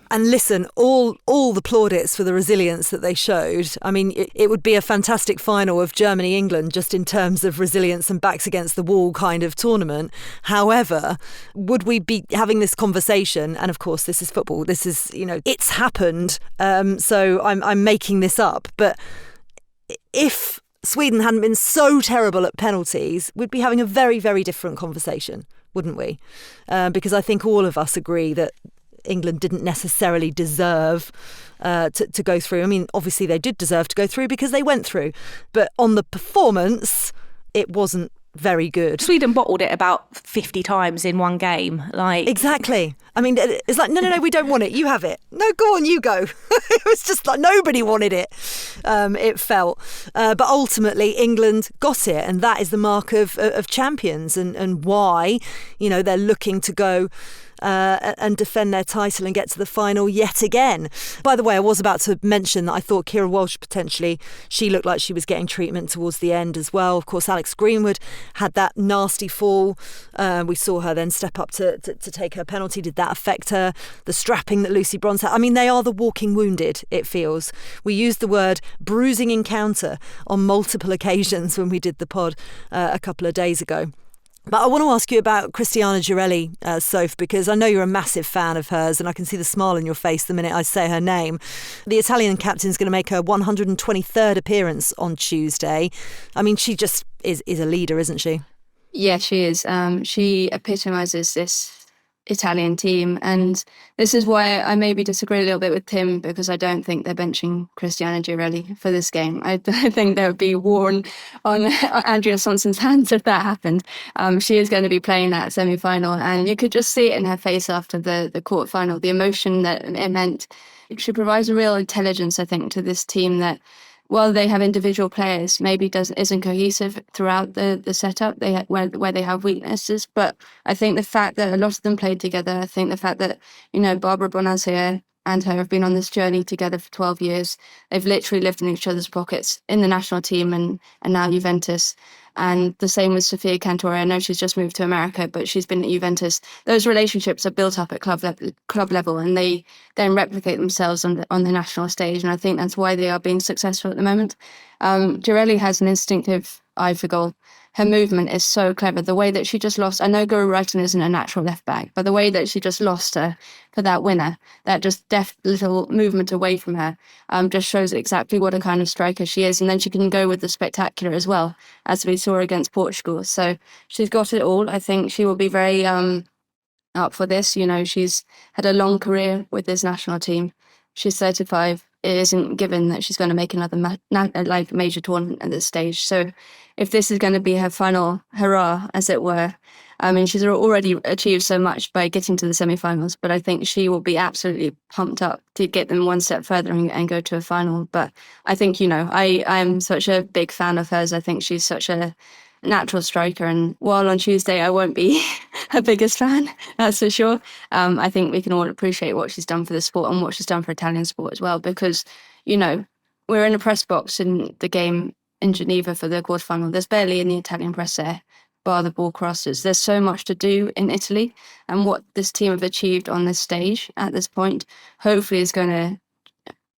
And listen, all the plaudits for the resilience that they showed. I mean, it would be a fantastic final of Germany-England just in terms of resilience and backs against the wall kind of tournament. However, would we be having this conversation? And of course, this is football. This is, it's happened. So I'm making this up. But if Sweden hadn't been so terrible at penalties, we'd be having a very, very different conversation, wouldn't we? Because I think all of us agree that England didn't necessarily deserve to go through. I mean, obviously they did deserve to go through because they went through. But on the performance, it wasn't very good. Sweden bottled it about 50 times in one game. Exactly. I mean, it's no, we don't want it. You have it. No, go on, you go. It was just nobody wanted it. It felt. But ultimately, England got it. And that is the mark of champions and why, they're looking to go and defend their title and get to the final yet again. By the way, I was about to mention that I thought Kira Walsh potentially, she looked like she was getting treatment towards the end as well. Of course, Alex Greenwood had that nasty fall. We saw her then step up to take her penalty. Did that affect her? The strapping that Lucy Bronze had. I mean, they are the walking wounded, it feels. We used the word bruising encounter on multiple occasions when we did the pod a couple of days ago. But I want to ask you about Cristiana Girelli, Soph, because I know you're a massive fan of hers and I can see the smile on your face the minute I say her name. The Italian captain's going to make her 123rd appearance on Tuesday. I mean, she just is a leader, isn't she? Yeah, she is. She epitomises this Italian team, and this is why I maybe disagree a little bit with Tim, because I don't think they're benching Cristiana Girelli for this game. I think there would be war on Andrea Sonson's hands if that happened. She is going to be playing that semi-final, and you could just see it in her face after the quarter-final, the emotion that it meant. She provides a real intelligence, I think, to this team that, while they have individual players, maybe isn't cohesive throughout the setup where they have weaknesses. But I think the fact that a lot of them played together, I think the fact that, Barbara Bonazia and her have been on this journey together for 12 years. They've literally lived in each other's pockets in the national team and now Juventus. And the same with Sofia Cantore. I know she's just moved to America, but she's been at Juventus. Those relationships are built up at club level, and they then replicate themselves on the national stage. And I think that's why they are being successful at the moment. Girelli has an instinctive eye for goal. her movement is so clever. The way that she just lost, I know Guru Reiten isn't a natural left back, but the way that she just lost her for that winner, that just deft little movement away from her, just shows exactly what a kind of striker she is. And then she can go with the spectacular as well, as we saw against Portugal. So she's got it all. I think she will be very up for this. You know, she's had a long career with this national team. She's 35. It isn't given that she's going to make another major tournament at this stage. So if this is going to be her final hurrah, as it were, I mean, she's already achieved so much by getting to the semi-finals, but I think she will be absolutely pumped up to get them one step further and go to a final. But I think, you know, I'm such a big fan of hers. I think she's such a natural striker, and while on Tuesday I won't be her biggest fan, that's for sure, I think we can all appreciate what she's done for the sport and what she's done for Italian sport as well, because, you know, we're in a press box in the game in Geneva for the quarterfinal. There's barely any Italian press there, bar the ball crosses. There's so much to do in Italy, and what this team have achieved on this stage at this point hopefully is going to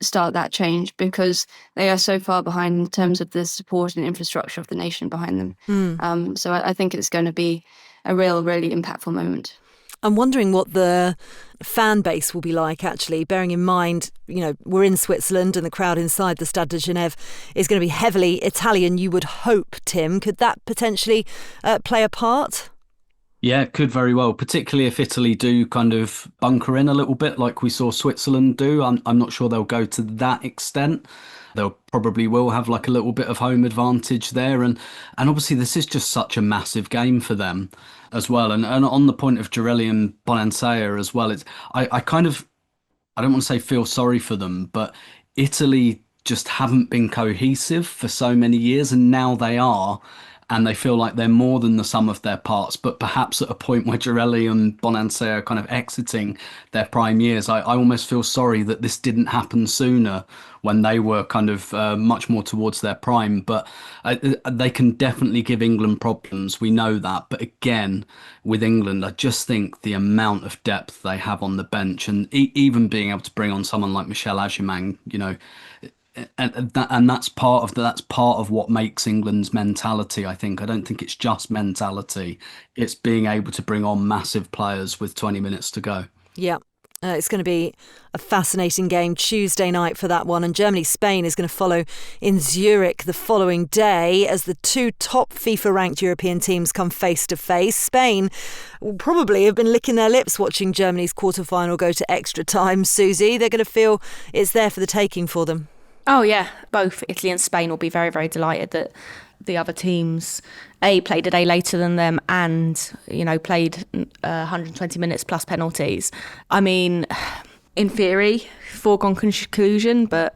start that change, because they are so far behind in terms of the support and infrastructure of the nation behind them. So I think it's going to be a really impactful moment. I'm wondering what the fan base will be like, actually, bearing in mind, you know, we're in Switzerland and the crowd inside the Stade de Genève is going to be heavily Italian, you would hope, Tim. Could that potentially play a part? Yeah, it could very well, particularly if Italy do kind of bunker in a little bit like we saw Switzerland do. I'm not sure they'll go to that extent. They'll probably will have like a little bit of home advantage there. And obviously this is just such a massive game for them as well. And on the point of Girelli and Bonansea as well, I don't want to say feel sorry for them, but Italy just haven't been cohesive for so many years, and now they are. And they feel like they're more than the sum of their parts, but perhaps at a point where Girelli and Bonansea are kind of exiting their prime years, I almost feel sorry that this didn't happen sooner when they were kind of much more towards their prime. But they can definitely give England problems. We know that. But again, with England, I just think the amount of depth they have on the bench, and even being able to bring on someone like Michel Agyemang, you know, and that's part of what makes England's mentality. I don't think it's just mentality, it's being able to bring on massive players with 20 minutes to go. Yeah. It's going to be a fascinating game Tuesday night for that one, and Germany-Spain is going to follow in Zürich the following day as the two top FIFA-ranked European teams come face to face. Spain will probably have been licking their lips watching Germany's quarter-final go to extra time. Suzy, they're going to feel it's there for the taking for them. Oh, yeah. Both Italy and Spain will be very, very delighted that the other teams, played a day later than them and, you know, played 120 minutes plus penalties. I mean, in theory, foregone conclusion, but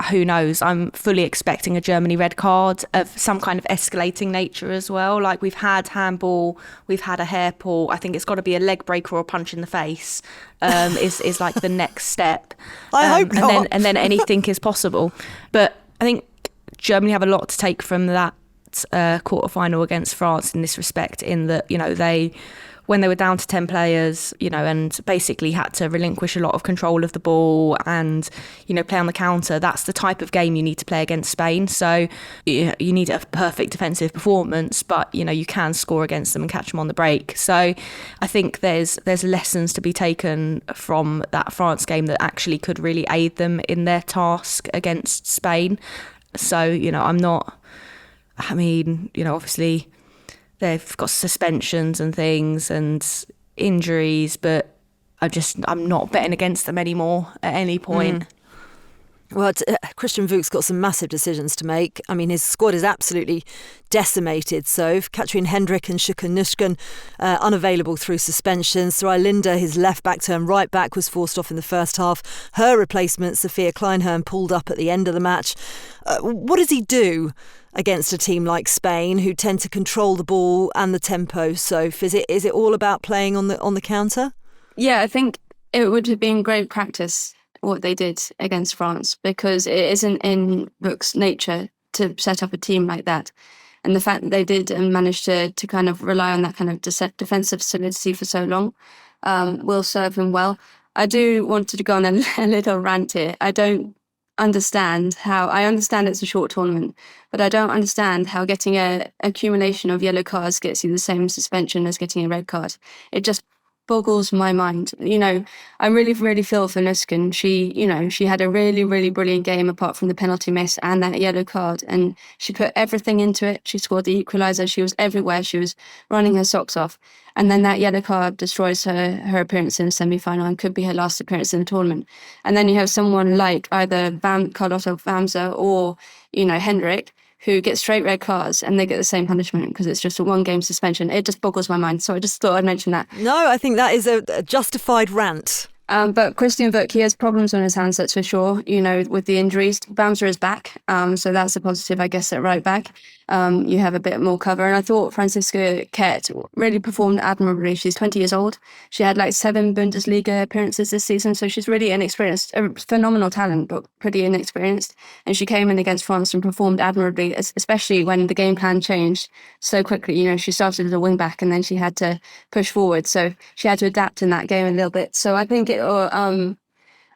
who knows? I'm fully expecting a Germany red card of some kind of escalating nature as well. Like, we've had handball, we've had a hair pull. I think it's got to be a leg breaker or a punch in the face is like the next step. I hope not. And then anything is possible. But I think Germany have a lot to take from that quarterfinal against France in this respect, in that, you know, when they were down to 10 players, you know, and basically had to relinquish a lot of control of the ball and, you know, play on the counter. That's the type of game you need to play against Spain. So you need a perfect defensive performance, but, you know, you can score against them and catch them on the break. So I think there's lessons to be taken from that France game that actually could really aid them in their task against Spain. So, you know, obviously they've got suspensions and things and injuries, but I'm not betting against them anymore at any point. Well, Christian Vuk's got some massive decisions to make. I mean, his squad is absolutely decimated. So, Katrin Hendrick and Shuka Nushkan unavailable through suspensions. Sarai Linda, his left back turned right back, was forced off in the first half. Her replacement, Sophia Kleinherrn, pulled up at the end of the match. What does he do against a team like Spain, who tend to control the ball and the tempo? Soph, is it all about playing on the counter? Yeah, I think it would have been great practice what they did against France, because it isn't in Vuk's nature to set up a team like that. And the fact that they did and managed to kind of rely on that kind of defensive solidity for so long will serve him well. I do want to go on a little rant here. understand how, I understand it's a short tournament, but I don't understand how getting a accumulation of yellow cards gets you the same suspension as getting a red card. It just boggles my mind. I really, really feel for Nuskin. She had a really, really brilliant game apart from the penalty miss and that yellow card, and she put everything into it. She scored the equaliser. She was everywhere. She was running her socks off. And then that yellow card destroys her appearance in the semi-final and could be her last appearance in the tournament. And then you have someone like either Carlotta Vamsa or, Hendrik, who get straight red cards and they get the same punishment because it's just a 1-game suspension. It just boggles my mind. So I just thought I'd mention that. No, I think that is a justified rant. But Christian Vuk, he has problems on his hands, that's for sure, with the injuries. Bamser is back, so that's a positive, I guess, at right back. You have a bit more cover. And I thought Franziska Kett really performed admirably. She's 20 years old. She had 7 Bundesliga appearances this season, so she's really inexperienced, a phenomenal talent, but pretty inexperienced. And she came in against France and performed admirably, especially when the game plan changed so quickly. She started as a wing back and then she had to push forward. So she had to adapt in that game a little bit. So I think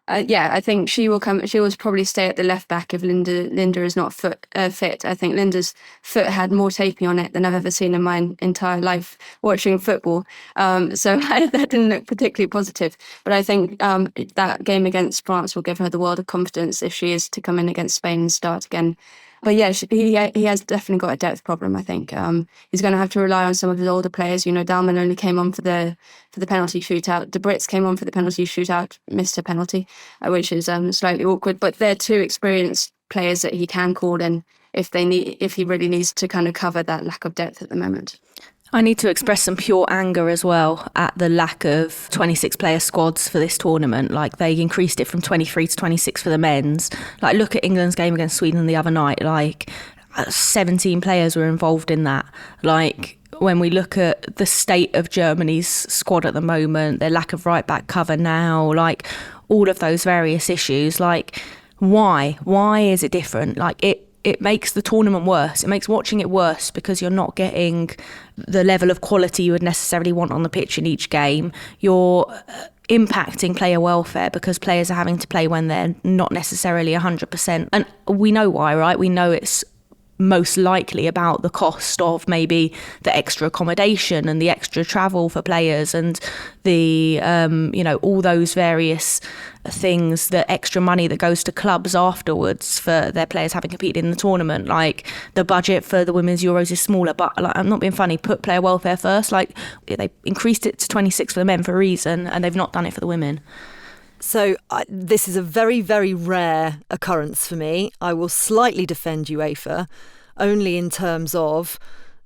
I think she will come. She will probably stay at the left back if Linda is not fit. I think Linda's foot had more taping on it than I've ever seen in my entire life watching football. So that didn't look particularly positive. But I think that game against France will give her the world of confidence if she is to come in against Spain and start again. But yeah, he has definitely got a depth problem, I think. He's going to have to rely on some of his older players. Dalman only came on for the penalty shootout. De Brits came on for the penalty shootout, missed a penalty, which is slightly awkward. But they're 2 experienced players that he can call in if he really needs to kind of cover that lack of depth at the moment. I need to express some pure anger as well at the lack of 26-player squads for this tournament. They increased it from 23 to 26 for the men's. Look at England's game against Sweden the other night. 17 players were involved in that. When we look at the state of Germany's squad at the moment, their lack of right-back cover now, all of those various issues, why? Why is it different? It makes the tournament worse. It makes watching it worse because you're not getting the level of quality you would necessarily want on the pitch in each game. You're impacting player welfare because players are having to play when they're not necessarily 100%. And we know why, right? We know it's most likely about the cost of maybe the extra accommodation and the extra travel for players and the all those various things, the extra money that goes to clubs afterwards for their players having competed in the tournament. The budget for the women's Euros is smaller, but I'm not being funny, put player welfare first. They increased it to 26 for the men for a reason and they've not done it for the women. So this is a very, very rare occurrence for me. I will slightly defend UEFA, only in terms of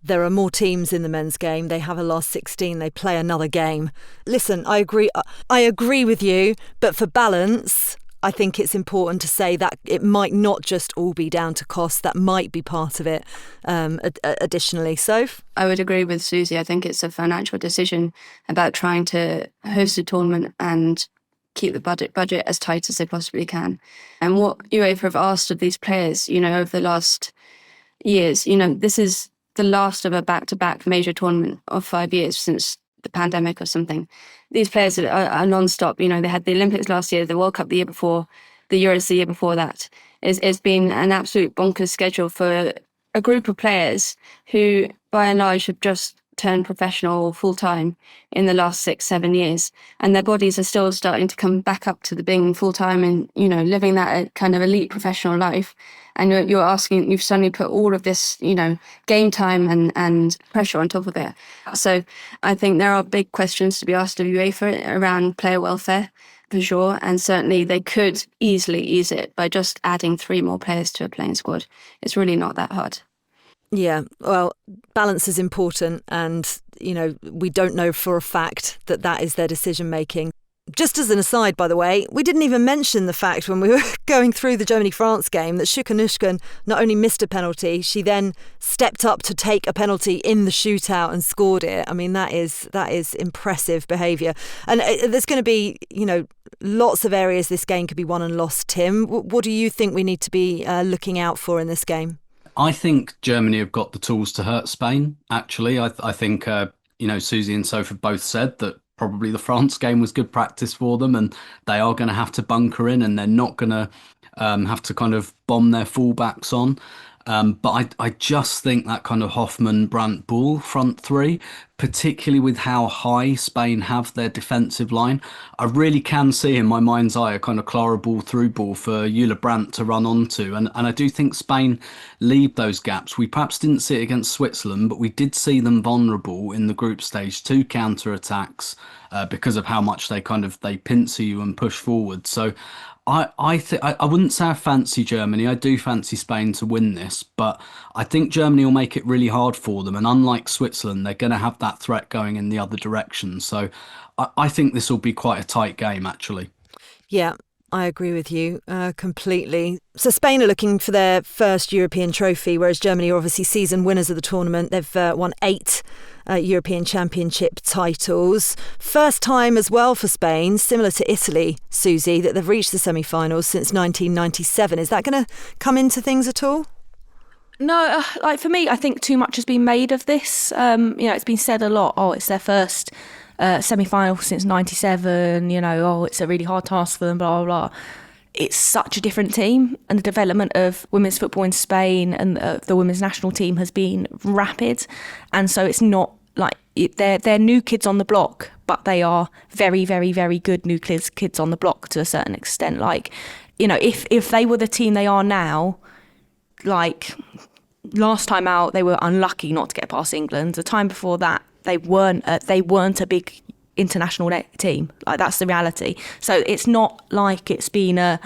there are more teams in the men's game. They have a last 16. They play another game. Listen, I agree with you, but for balance, I think it's important to say that it might not just all be down to cost. That might be part of it additionally. Soph? I would agree with Suzy. I think it's a financial decision about trying to host a tournament and keep the budget as tight as they possibly can. And what UEFA have asked of these players, over the last years, this is the last of a back-to-back major tournament of 5 years since the pandemic or something. These players are non-stop. They had the Olympics last year, the World Cup the year before, the Euros the year before that. It's been an absolute bonkers schedule for a group of players who, by and large, have just turned professional full-time in the last 6-7 years, and their bodies are still starting to come back up to the being full-time and living that kind of elite professional life. And you've suddenly put all of this game time and pressure on top of it. So I think there are big questions to be asked of UEFA around player welfare for sure, and certainly they could easily ease it by just adding 3 more players to a playing squad. It's really not that hard. Yeah, well, balance is important, and we don't know for a fact that is their decision making. Just as an aside, by the way, we didn't even mention the fact when we were going through the Germany-France game that Shuka Nushkin not only missed a penalty, she then stepped up to take a penalty in the shootout and scored it. I mean, that is impressive behaviour. And there's going to be, lots of areas this game could be won and lost. Tim, what do you think we need to be looking out for in this game? I think Germany have got the tools to hurt Spain, actually. I think, Suzy and Sophie have both said that probably the France game was good practice for them and they are going to have to bunker in and they're not going to have to kind of bomb their fullbacks on. But I just think that kind of Hoffman, Brandt, Bull front three, particularly with how high Spain have their defensive line, I really can see in my mind's eye a kind of Clara ball through ball for Eula Brandt to run onto. And I do think Spain leave those gaps. We perhaps didn't see it against Switzerland, but we did see them vulnerable in the group stage to counter-attacks because of how much they pincer you and push forward. So I wouldn't say I fancy Germany. I do fancy Spain to win this, but I think Germany will make it really hard for them. And unlike Switzerland, they're going to have that threat going in the other direction. So I think this will be quite a tight game, actually. Yeah, I agree with you completely. So Spain are looking for their first European trophy, whereas Germany are obviously season winners of the tournament. They've won 8 European Championship titles. First time as well for Spain, similar to Italy, Suzy, that they've reached the semi-finals since 1997. Is that going to come into things at all? No, for me, I think too much has been made of this. It's been said a lot. Oh, it's their first semi-final since 97. It's a really hard task for them, blah, blah, blah. It's such a different team, and the development of women's football in Spain and the women's national team has been rapid. And so it's not like they're new kids on the block, but they are very, very, very good new kids on the block to a certain extent. If they were the team they are now, last time out they were unlucky not to get past England. The time before that they weren't a big international team. That's the reality. So it's not like it's been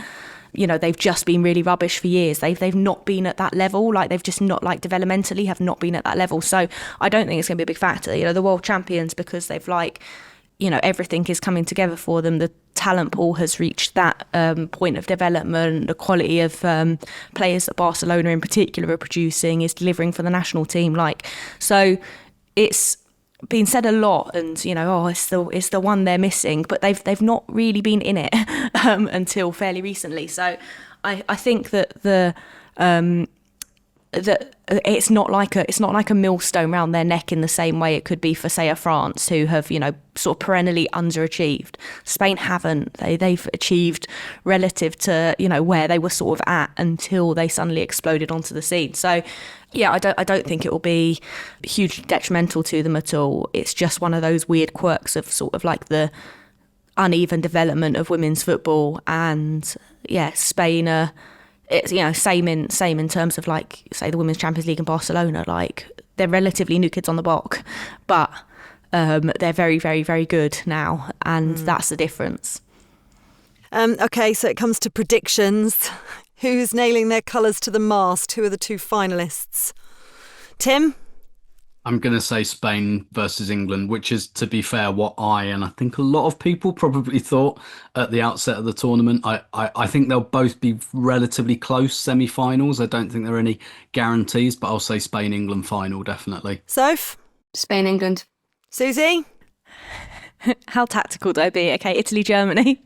they've just been really rubbish for years. They've not been at that level. They've just not developmentally have not been at that level. So I don't think it's going to be a big factor. The world champions, because they've everything is coming together for them. The talent pool has reached that point of development. The quality of players that Barcelona in particular are producing is delivering for the national team. So it's been said a lot, and it's the one they're missing, but they've not really been in it until fairly recently. So I think that that it's not like a millstone round their neck in the same way it could be for, say, a France, who have sort of perennially underachieved. Spain haven't. They've achieved relative to where they were sort of at until they suddenly exploded onto the scene. So yeah, I don't think it will be hugely detrimental to them at all. It's just one of those weird quirks of sort of the uneven development of women's football. And yeah, Spain are, it's same in terms of say the Women's Champions League in Barcelona. They're relatively new kids on the block, but they're very, very, very good now, and that's the difference. Okay, so it comes to predictions. Who's nailing their colours to the mast? Who are the 2 finalists? Tim? I'm going to say Spain versus England, which is, to be fair, what and I think a lot of people probably thought at the outset of the tournament. I think they'll both be relatively close semi-finals. I don't think there are any guarantees, but I'll say Spain-England final, definitely. Soph? Spain-England. Suzy? How tactical do I be? Okay, Italy-Germany.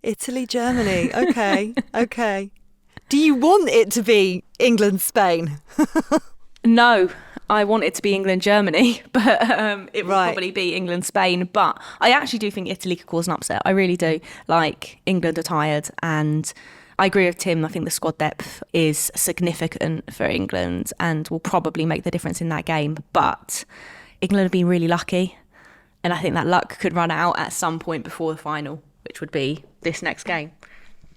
Italy, Germany. Okay. Do you want it to be England, Spain? No, I want it to be England, Germany, but it will probably be England, Spain. But I actually do think Italy could cause an upset. I really do. England are tired, and I agree with Tim. I think the squad depth is significant for England and will probably make the difference in that game. But England have been really lucky, and I think that luck could run out at some point before the final, which would be this next game.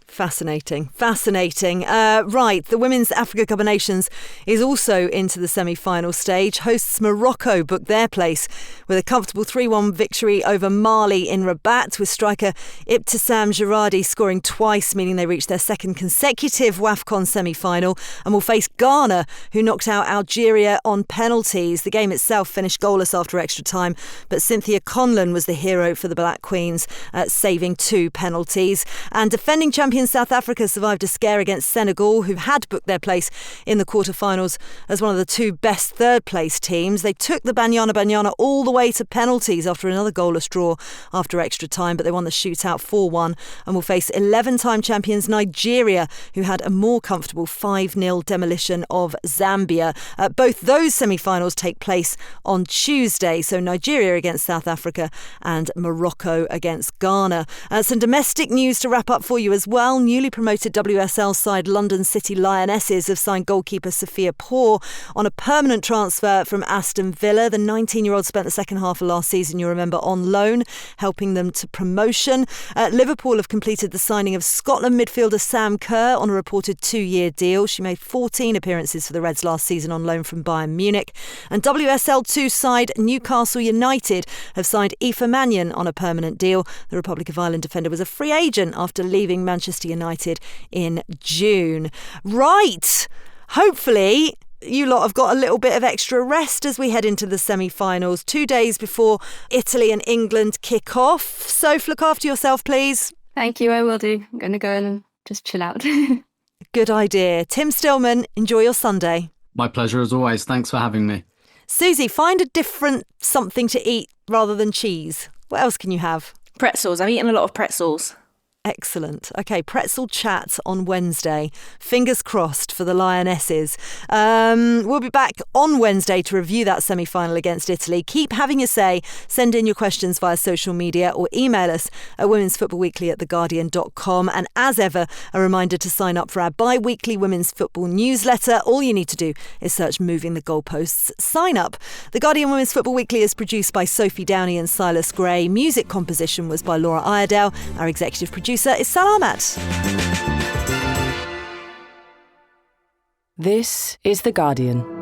Fascinating. Right, the Women's Africa Cup of Nations is also into the semi-final stage. Hosts Morocco booked their place with a comfortable 3-1 victory over Mali in Rabat, with striker Ibtissam Jaradi scoring twice, meaning they reached their second consecutive WAFCON semi-final, and will face Ghana, who knocked out Algeria on penalties. The game itself finished goalless after extra time, but Cynthia Conlon was the hero for the Black Queens, saving 2 penalties. And defending champion champion South Africa survived a scare against Senegal, who had booked their place in the quarterfinals as one of the two best third-place teams. They took the Banyana all the way to penalties after another goalless draw after extra time, but they won the shootout 4-1 and will face 11-time champions Nigeria, who had a more comfortable 5-0 demolition of Zambia. Both those semi-finals take place on Tuesday, so Nigeria against South Africa and Morocco against Ghana. Some domestic news to wrap up for you as well. Newly promoted WSL side London City Lionesses have signed goalkeeper Sophia Poor on a permanent transfer from Aston Villa. The 19-year-old spent the second half of last season, you remember, on loan, helping them to promotion. Liverpool have completed the signing of Scotland midfielder Sam Kerr on a reported 2-year deal. She made 14 appearances for the Reds last season on loan from Bayern Munich. And WSL 2 side Newcastle United have signed Aoife Mannion on a permanent deal. The Republic of Ireland defender was a free agent after leaving Manchester United in June. Right, hopefully you lot have got a little bit of extra rest as we head into the semi-finals, 2 days before Italy and England kick off. Soph, look after yourself, please. Thank you, I will do. I'm going to go and just chill out. Good idea. Tim Stillman, enjoy your Sunday. My pleasure as always. Thanks for having me. Suzy, find a different something to eat rather than cheese. What else can you have? Pretzels. I'm eating a lot of pretzels. Excellent. OK, pretzel chat on Wednesday. Fingers crossed for the Lionesses. We'll be back on Wednesday to review that semi-final against Italy. Keep having your say. Send in your questions via social media or email us at womensfootballweekly@theguardian.com. And as ever, a reminder to sign up for our bi-weekly women's football newsletter. All you need to do is search Moving the Goalposts. Sign up. The Guardian Women's Football Weekly is produced by Sophie Downey and Silas Gray. Music composition was by Laura Iredale. Our executive producer is Salamat. This is The Guardian.